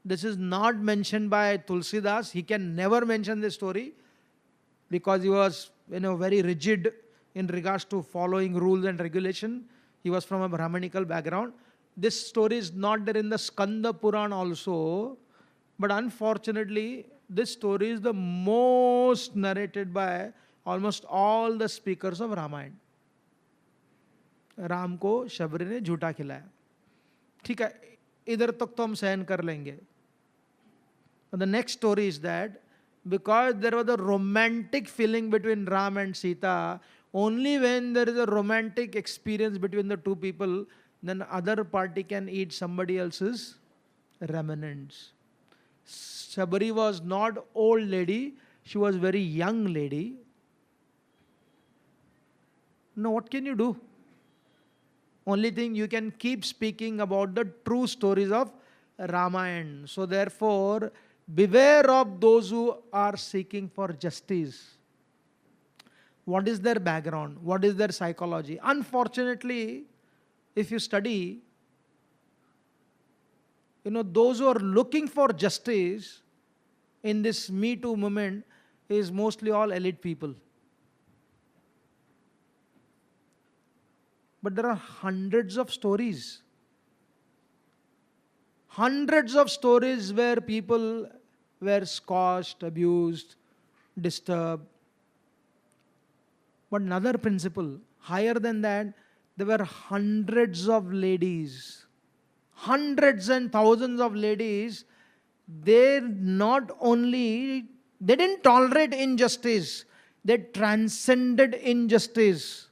This is not mentioned by Tulsidas. He can never mention this story because he was very rigid in regards to following rules and regulation. He was from a Brahmanical background. This story is not there in the Skanda Puran also, but unfortunately, this story is the most narrated by almost all the speakers of Ramayana. Ram को शबरी ने झूठा खिलाया. ठीक है, इधर तक तो हम सहन कर लेंगे. The next story is that because there was a romantic feeling between Ram and Sita, only when there is a romantic experience between the two people, then other party can eat somebody else's remnants. Shabari was not old lady, she was very young lady. Now what can you do? Only thing, you can keep speaking about the true stories of Ramayana. So therefore, beware of those who are seeking for justice. What is their background? What is their psychology? Unfortunately, if you study, those who are looking for justice in this Me Too movement is mostly all elite people. But there are hundreds of stories where people were scorched, abused, disturbed. But another principle, higher than that, there were hundreds of ladies, hundreds and thousands of ladies. They didn't tolerate injustice, they transcended injustice.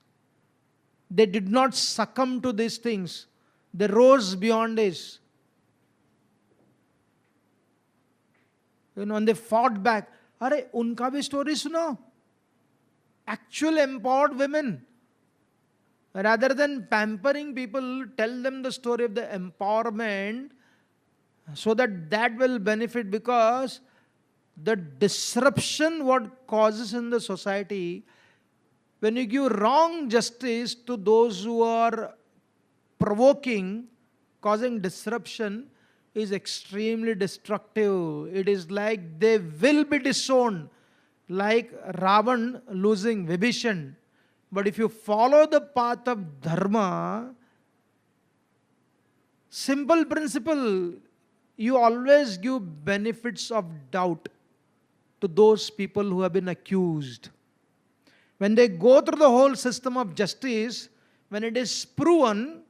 They did not succumb to these things. They rose beyond this. And they fought back. Arey, unka bhi story suno. Actual empowered women. Rather than pampering people, tell them the story of the empowerment so that will benefit, because the disruption what causes in the society, when you give wrong justice to those who are provoking, causing disruption, is extremely destructive. It is like they will be disowned, like Ravan losing Vibhishan. But if you follow the path of dharma, simple principle, you always give benefits of doubt to those people who have been accused. When they go through the whole system of justice, when it is proven,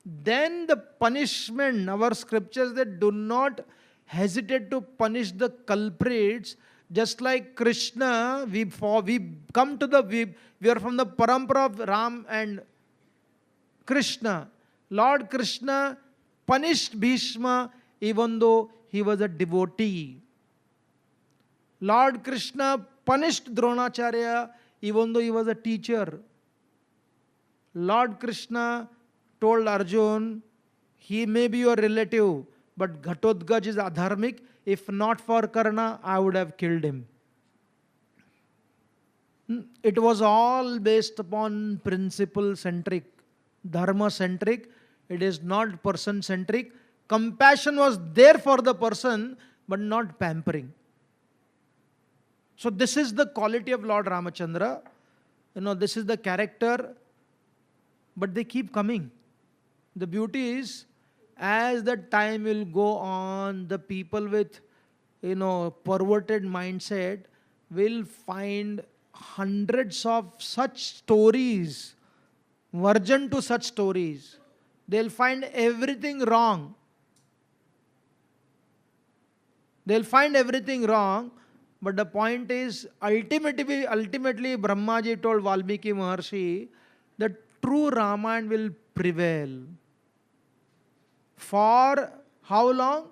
then the punishment, our scriptures, they do not hesitate to punish the culprits. Just like Krishna, we are from the parampara of Ram and Krishna. Lord Krishna punished Bhishma even though he was a devotee. Lord Krishna punished Dronacharya even though he was a teacher. Lord Krishna told Arjun, he may be your relative, but Ghatotgaj is adharmic. If not for Karna, I would have killed him. It was all based upon principle-centric, dharma-centric. It is not person-centric. Compassion was there for the person, but not pampering. So this is the quality of Lord Ramachandra. This is the character, but they keep coming. The beauty is, as the time will go on, the people with, perverted mindset will find hundreds of such stories, virgin to such stories. They'll find everything wrong. But the point is, ultimately Brahmaji told Valmiki Maharshi that true Ramayana will prevail. For how long?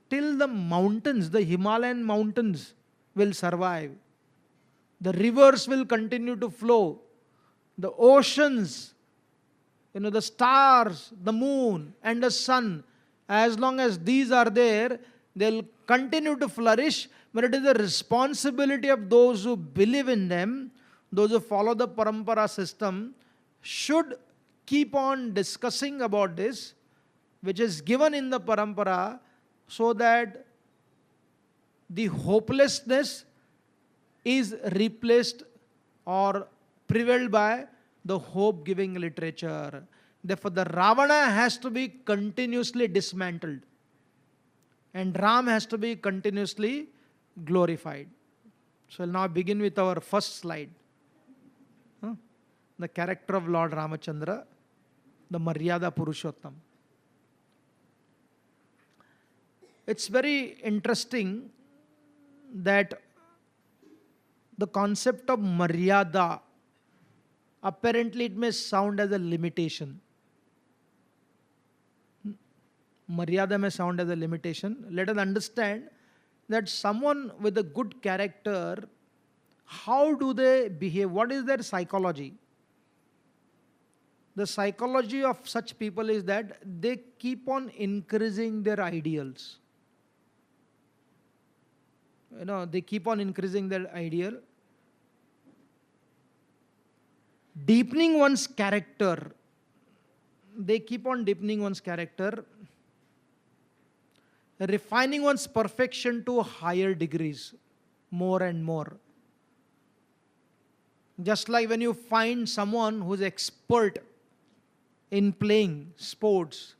Till the mountains, the Himalayan mountains will survive. The rivers will continue to flow. The oceans, the stars, the moon and the sun, as long as these are there, they'll continue to flourish. But it is the responsibility of those who believe in them, those who follow the parampara system, should keep on discussing about this, which is given in the parampara, so that the hopelessness is replaced or prevailed by the hope-giving literature. Therefore, the Ravana has to be continuously dismantled, and Ram has to be continuously glorified. So we'll now begin with our first slide. The character of Lord Ramachandra, the Maryada Purushottam. It's very interesting that the concept of Maryada, apparently it may sound as a limitation. Maryada may sound as a limitation. Let us understand that someone with a good character, how do they behave? What is their psychology? The psychology of such people is that they keep on increasing their ideals. They keep on increasing their ideal. Deepening one's character. They keep on deepening one's character. Refining one's perfection to higher degrees, more and more. Just like when you find someone who's expert in playing sports,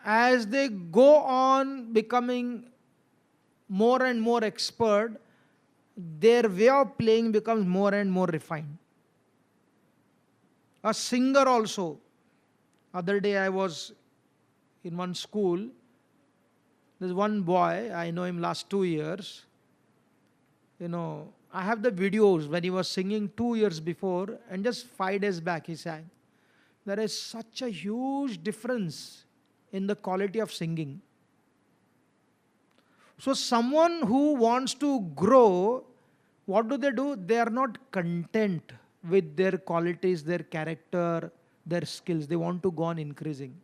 as they go on becoming more and more expert, their way of playing becomes more and more refined. A singer also. Other day I was in one school. There's one boy, I know him last 2 years. I have the videos when he was singing 2 years before, and just 5 days back he sang. There is such a huge difference in the quality of singing. So someone who wants to grow, what do? They are not content with their qualities, their character, their skills. They want to go on increasing.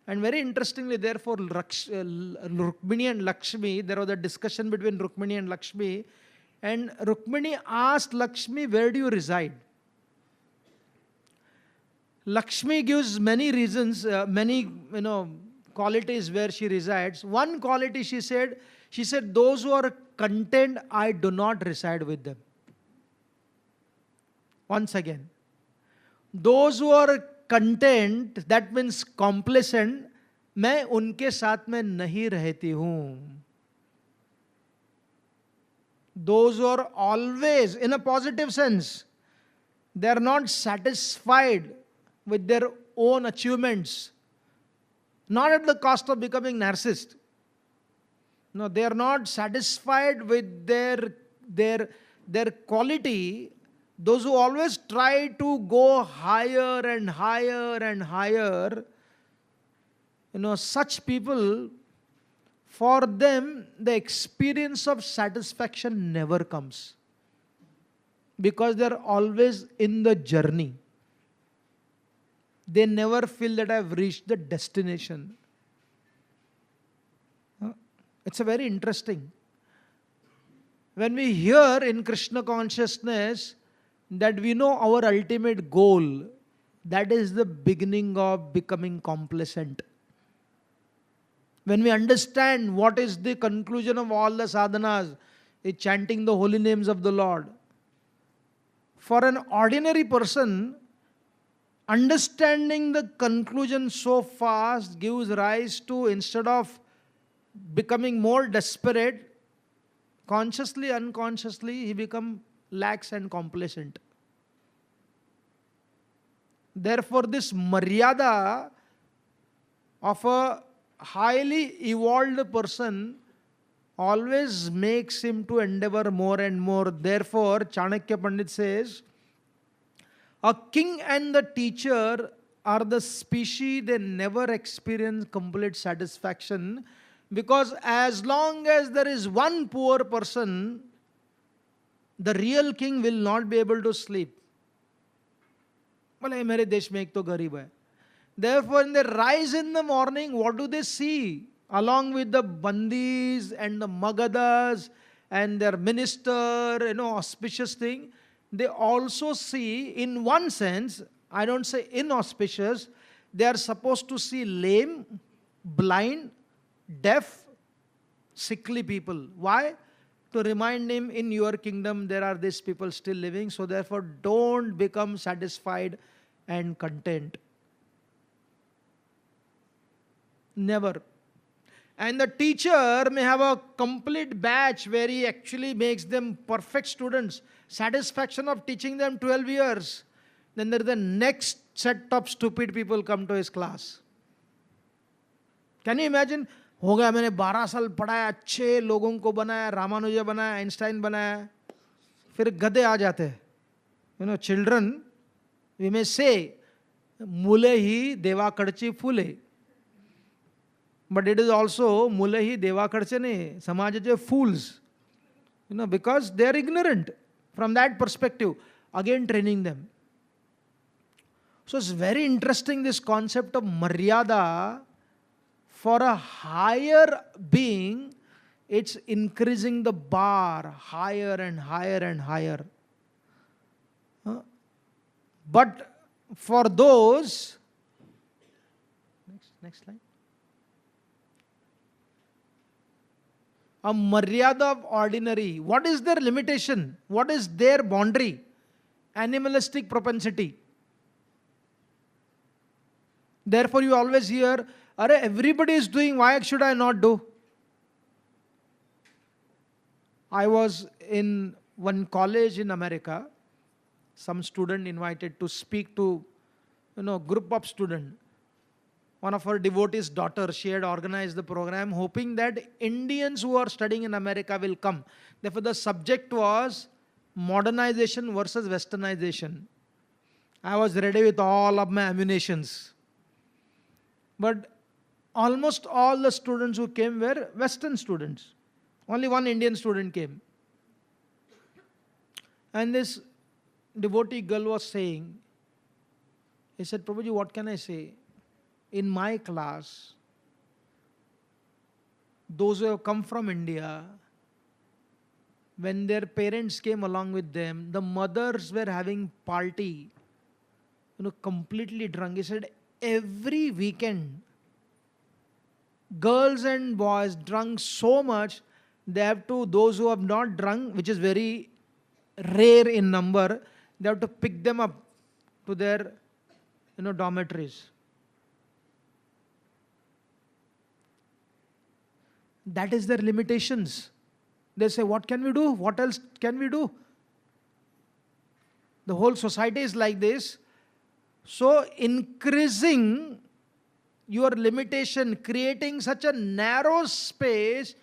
And very interestingly, therefore, Rukmini and Lakshmi, there was a discussion between Rukmini and Lakshmi, and Rukmini asked Lakshmi, where do you reside? Lakshmi gives many reasons, many qualities where she resides. One quality she said, those who are content, I do not reside with them. Once again, those who are content, that means complacent, मैं उनके साथ में नहीं रहती हूँ. Those who are always, in a positive sense, they are not satisfied with their own achievements, not at the cost of becoming narcissist. No, they are not satisfied with their quality. Those who always try to go higher and higher and higher, such people, for them, the experience of satisfaction never comes. Because they are always in the journey. They never feel that I have reached the destination. It's a very interesting. When we hear in Krishna consciousness that we know our ultimate goal, that is the beginning of becoming complacent. When we understand what is the conclusion of all the sadhanas, is chanting the holy names of the Lord. For an ordinary person, understanding the conclusion so fast gives rise to, instead of becoming more desperate, consciously, unconsciously, he becomes lax and complacent. Therefore, this Maryada of a highly evolved person always makes him to endeavor more and more. Therefore, Chanakya Pandit says, a king and the teacher are the species they never experience complete satisfaction, because as long as there is one poor person, the real king will not be able to sleep. बोले मेरे देश में एक तो गरीब है. Therefore, when they rise in the morning, what do they see? Along with the bandis and the magadas and their minister, auspicious thing, they also see, in one sense, I don't say inauspicious, they are supposed to see lame, blind, deaf, sickly people. Why? to remind him, in your kingdom there are these people still living, so therefore don't become satisfied and content. Never. And the teacher may have a complete batch where he actually makes them perfect students, satisfaction of teaching them 12 years. Then there is the next set of stupid people come to his class. Can you imagine? हो गया, मैंने 12 साल पढ़ाया, अच्छे लोगों को बनाया, रामानुजा बनाया, आइंस्टाइन बनाया, फिर गधे आ जाते हैं. You know, children, we may say, Mule he देवाकडची Phule. But it is also मुले ही देवाकडचे नाही, समाजाचे fools. You know, because they are ignorant. From that perspective, again training them. So it's very interesting, this concept of maryada. For a higher being, it's increasing the bar higher and higher and higher. But for those, next slide. A maryada of ordinary, what is their limitation? What is their boundary? Animalistic propensity. Therefore you always hear, everybody is doing, why should I not do? I was in one college in America. Some student invited to speak to, group of students. One of her devotee's daughter, she had organized the program hoping that Indians who are studying in America will come. Therefore the subject was modernization versus westernization. I was ready with all of my ammunitions. But almost all the students who came were Western students. Only one Indian student came. And this devotee girl was saying, he said, Prabhuji, what can I say? In my class, those who have come from India, when their parents came along with them, the mothers were having party, completely drunk. He said, every weekend, girls and boys drunk so much, they have to, those who have not drunk, which is very rare in number, they have to pick them up to their, dormitories. That is their limitations. They say, what can we do? What else can we do? The whole society is like this. So increasing your limitation, creating such a narrow space,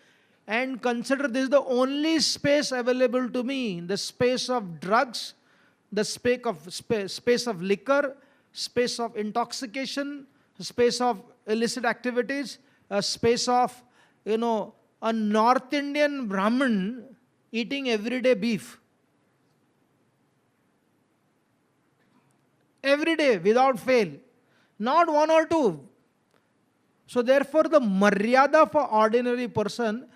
and consider this is the only space available to me, the space of drugs, the space of liquor, space of intoxication, space of illicit activities, a space of, a North Indian Brahmin eating everyday beef. Every day, without fail. Not one or two. So therefore, the maryada for ordinary person,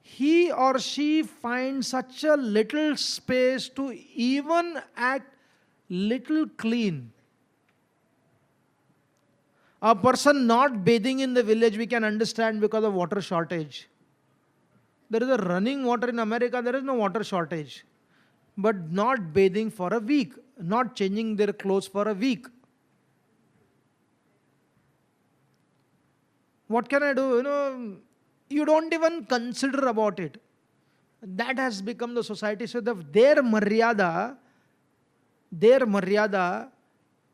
he or she finds such a little space to even act little clean. A person not bathing in the village, we can understand because of water shortage. There is a running water in America, there is no water shortage. But not bathing for a week, not changing their clothes for a week. What can I do? You don't even consider about it. That has become the society. So their maryada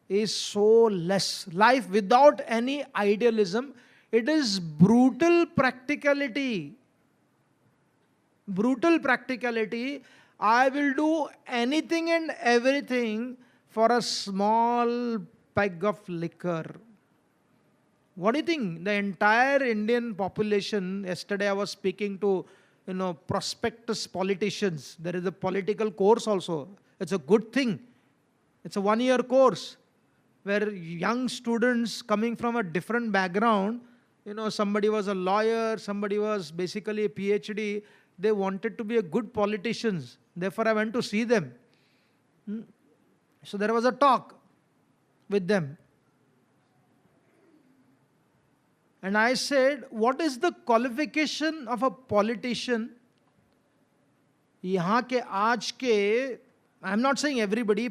is so less. Life without any idealism, it is brutal practicality. Brutal practicality. I will do anything and everything for a small peg of liquor. What do you think? The entire Indian population, yesterday I was speaking to, prospectus politicians. There is a political course also. It's a good thing. It's a 1-year course where young students coming from a different background, somebody was a lawyer, somebody was basically a PhD, they wanted to be a good politicians. Therefore, I went to see them. So there was a talk with them. And I said, what is the qualification of a politician यहाँ के आज के, I am not saying everybody,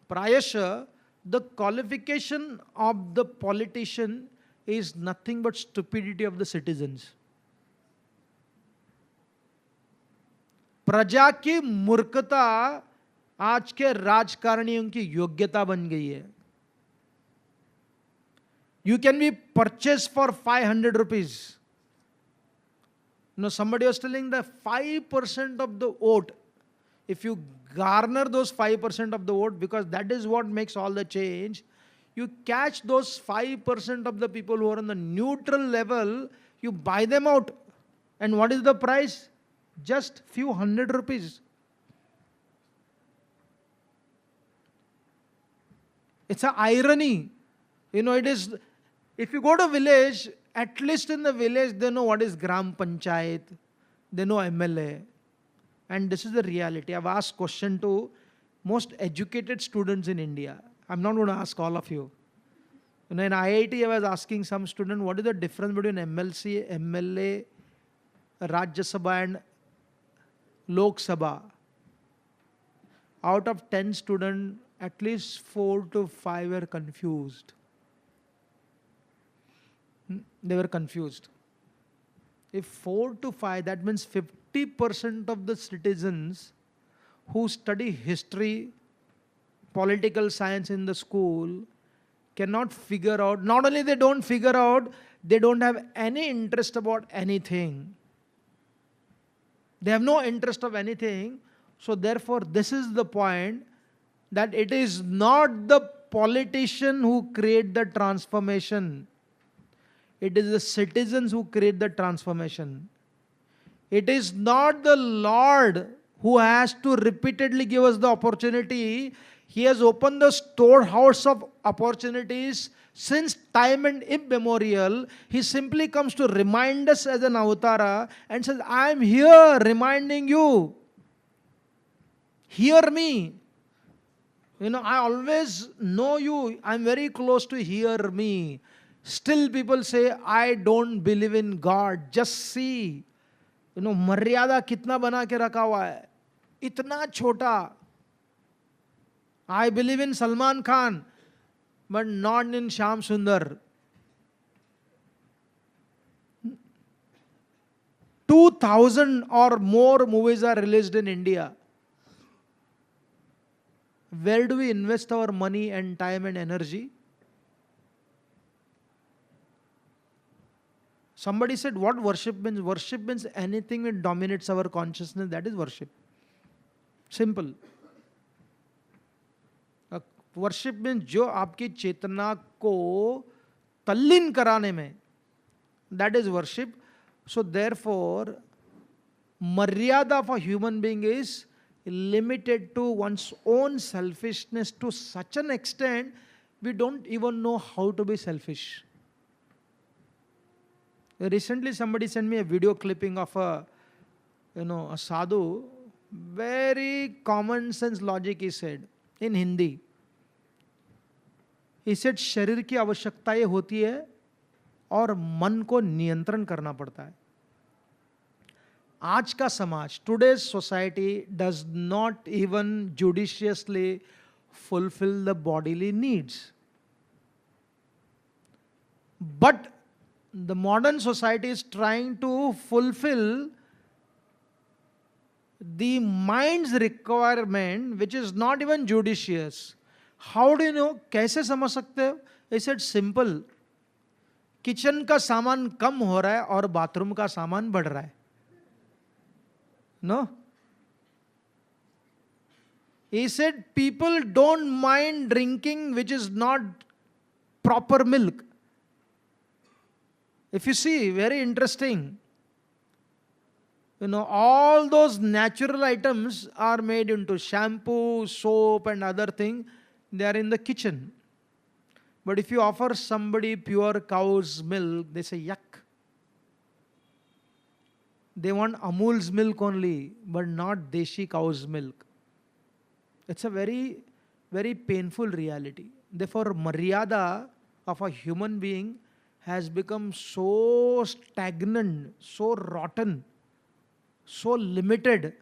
प्रायशः the qualification of the politician is nothing but stupidity of the citizens. प्रजा की मूर्खता आज के राजकारणियों की योग्यता बन गई है. You can be purchased for 500 rupees. No, somebody was telling the 5% of the vote, if you garner those 5% of the vote, because that is what makes all the change, you catch those 5% of the people who are on the neutral level, you buy them out. And what is the price? Just few hundred rupees. It's an irony. It is, if you go to village, at least in the village, they know what is Gram Panchayat, they know MLA. And this is the reality. I've asked question to most educated students in India. I'm not going to ask all of you. In IIT, I was asking some student, what is the difference between MLC, MLA, Rajya Sabha and Lok Sabha? Out of 10 students, at least 4 to 5 were confused. They were confused. If 4 to 5, that means 50% of the citizens who study history, political science in the school cannot figure out, not only they don't figure out, they don't have any interest about anything. They have no interest of anything. So therefore, this is the point, that it is not the politician who create the transformation. It is the citizens who create the transformation. It is not the Lord who has to repeatedly give us the opportunity. He has opened the storehouse of opportunities since time and immemorial. He simply comes to remind us as an avatara and says, I am here reminding you. Hear me. I always know you. I am very close to hear me. Still people say, I don't believe in God. Just see. मर्यादा कितना बना के रखा हुआ है, इतना छोटा. I believe in Salman Khan, but not in Shyam Sundar. 2,000 or more movies are released in India. Where do we invest our money and time and energy? Somebody said, what worship means? Worship means anything that dominates our consciousness, that is worship. Simple. Worship means जो आपकी चेतना को तल्लीन कराने में, that is worship. So therefore, maryada for human being is limited to one's own selfishness to such an extent we don't even know how to be selfish. Recently somebody sent me a video clipping of a sadhu. Very common sense logic he said in Hindi. He said शरीर की आवश्यकताएं होती है और मन को नियंत्रण करना पड़ता है. आज का समाज, today's society does not even judiciously fulfill the bodily needs. But the modern society is trying to fulfill the mind's requirement, which is not even judicious. How do you know? कैसे समझ सकते हो? I said simple. किचन का सामान कम हो रहा है और बाथरूम का सामान बढ़ रहा है. No? He said people don't mind drinking which is not proper milk. If you see, very interesting. All those natural items are made into shampoo, soap and other things. They are in the kitchen. But if you offer somebody pure cow's milk, they say yuck. They want Amul's milk only, but not Deshi cow's milk. It's a very, very painful reality. Therefore, maryada of a human being has become so stagnant, so rotten, so limited.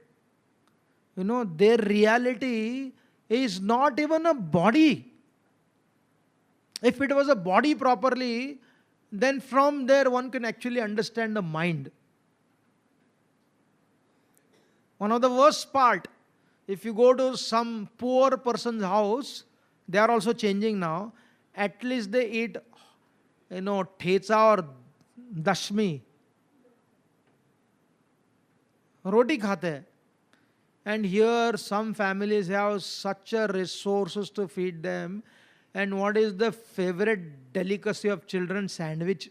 Their reality is not even a body. If it was a body properly, then from there one can actually understand the mind. One of the worst part, if you go to some poor person's house, they are also changing now. At least they eat, thecha or dashmi. Roti khate hai. And here some families have such a resources to feed them. And what is the favorite delicacy of children? Sandwich.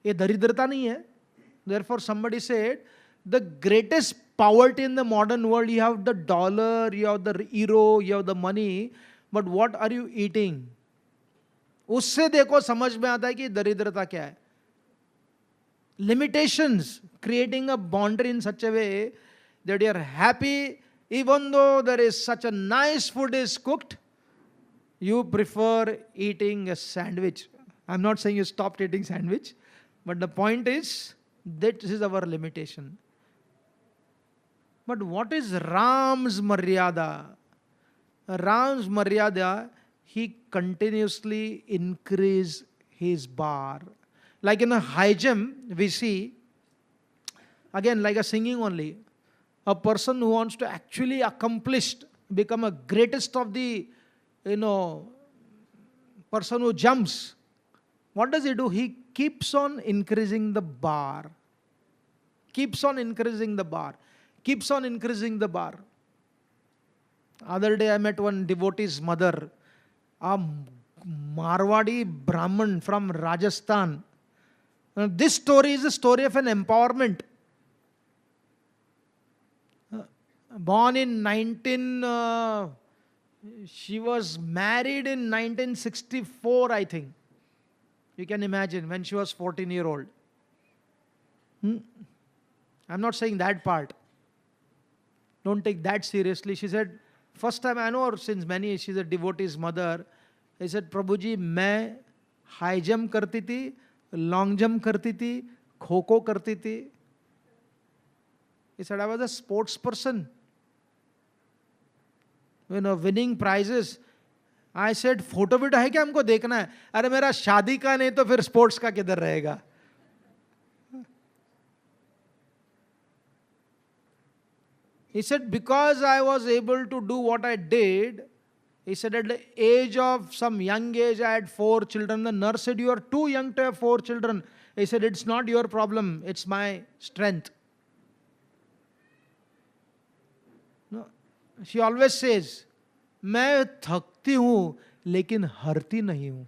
ये दरिद्रता नहीं है. Therefore, somebody said, the greatest poverty in the modern world, you have the dollar, you have the euro, you have the money, but what are you eating? उससे देखो समझ में आता है कि दरिद्रता क्या है. Limitations, creating a boundary in such a way that you are happy, even though there is such a nice food is cooked, you prefer eating a sandwich. I'm not saying you stopped eating sandwich, but the point is, that is our limitation. But what is Ram's Maryada? Ram's Maryada, he continuously increased his bar. Like in a high jump, we see, again, like a singing only, a person who wants to actually accomplish, become a greatest of the, person who jumps. What does he do? He keeps on increasing the bar. Keeps on increasing the bar. Keeps on increasing the bar. Other day I met one devotee's mother, a Marwadi Brahman from Rajasthan. Now, this story is a story of an empowerment. Born in she was married in 1964, I think. You can imagine, when she was 14-year-old. I'm not saying that part. Don't take that seriously. She said, first time I know her since many years, she's a devotee's mother. He said, Prabhuji, मैं high jump करती थी, long jump करती थी, खो-खो करती थी. He said, I was a sports person. Winning prizes. I said, photo veto है क्या हमको देखना है? अरे मेरा शादी का नहीं तो फिर स्पोर्ट्स का किधर रहेगा? He said, because I was able to do what I did, he said, at the age of some young age, I had 4 children. The nurse said, you are too young to have 4 children. He said, it's not your problem, it's my strength. No. She always says, मैं थकती हूं लेकिन हरती नहीं हूं.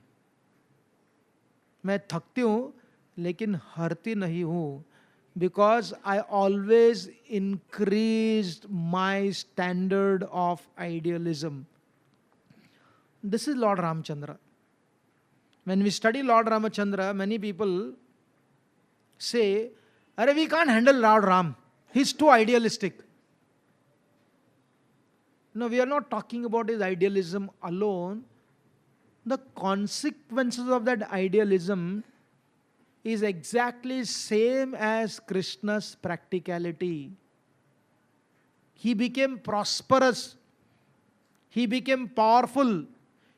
मैं थकती हूं लेकिन हरती नहीं हूं. Because I always increased my standard of idealism. This is Lord Ramchandra. When we study Lord Ramachandra, many people say, Arey, we can't handle Lord Ram. He's too idealistic. No, we are not talking about his idealism alone. The consequences of that idealism is exactly same as Krishna's practicality. He became prosperous. He became powerful.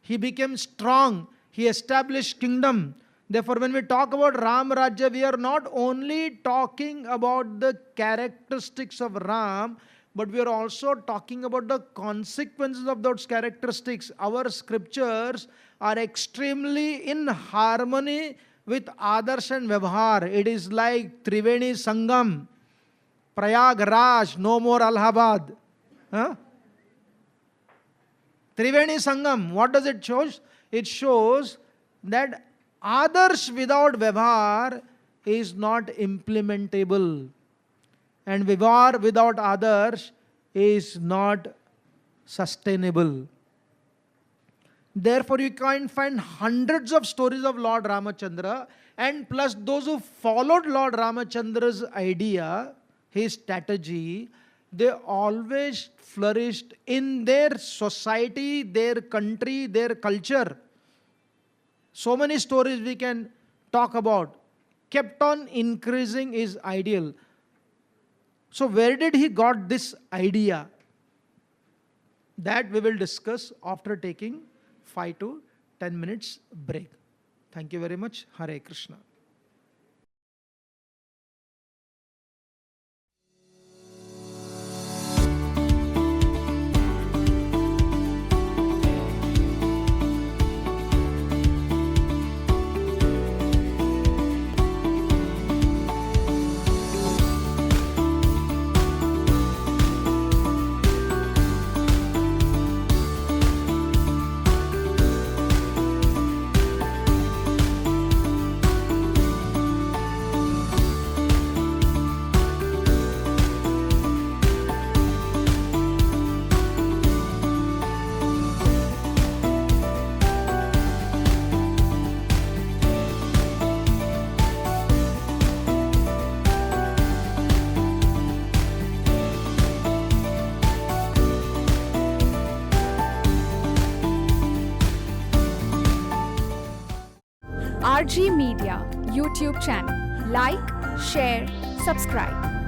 He became strong. He established kingdom. Therefore, when we talk about Ram Rajya, we are not only talking about the characteristics of Ram, but we are also talking about the consequences of those characteristics. Our scriptures are extremely in harmony with Adarsh and Vyavhar. It is like Triveni Sangam, Prayagraj, no more Allahabad. Huh? Triveni Sangam, what does it show? It shows that Adarsh without Vyavhar is not implementable. And Vyavhar without Adarsh is not sustainable. Therefore, you can find hundreds of stories of Lord Ramachandra, and plus those who followed Lord Ramachandra's idea, his strategy, they always flourished in their society, their country, their culture. So many stories we can talk about. kept on increasing his ideal. So where did he got this idea? That we will discuss after taking 5 to 10 minutes break. Thank you very much. Hare Krishna. RG Media YouTube channel. Like, share, subscribe.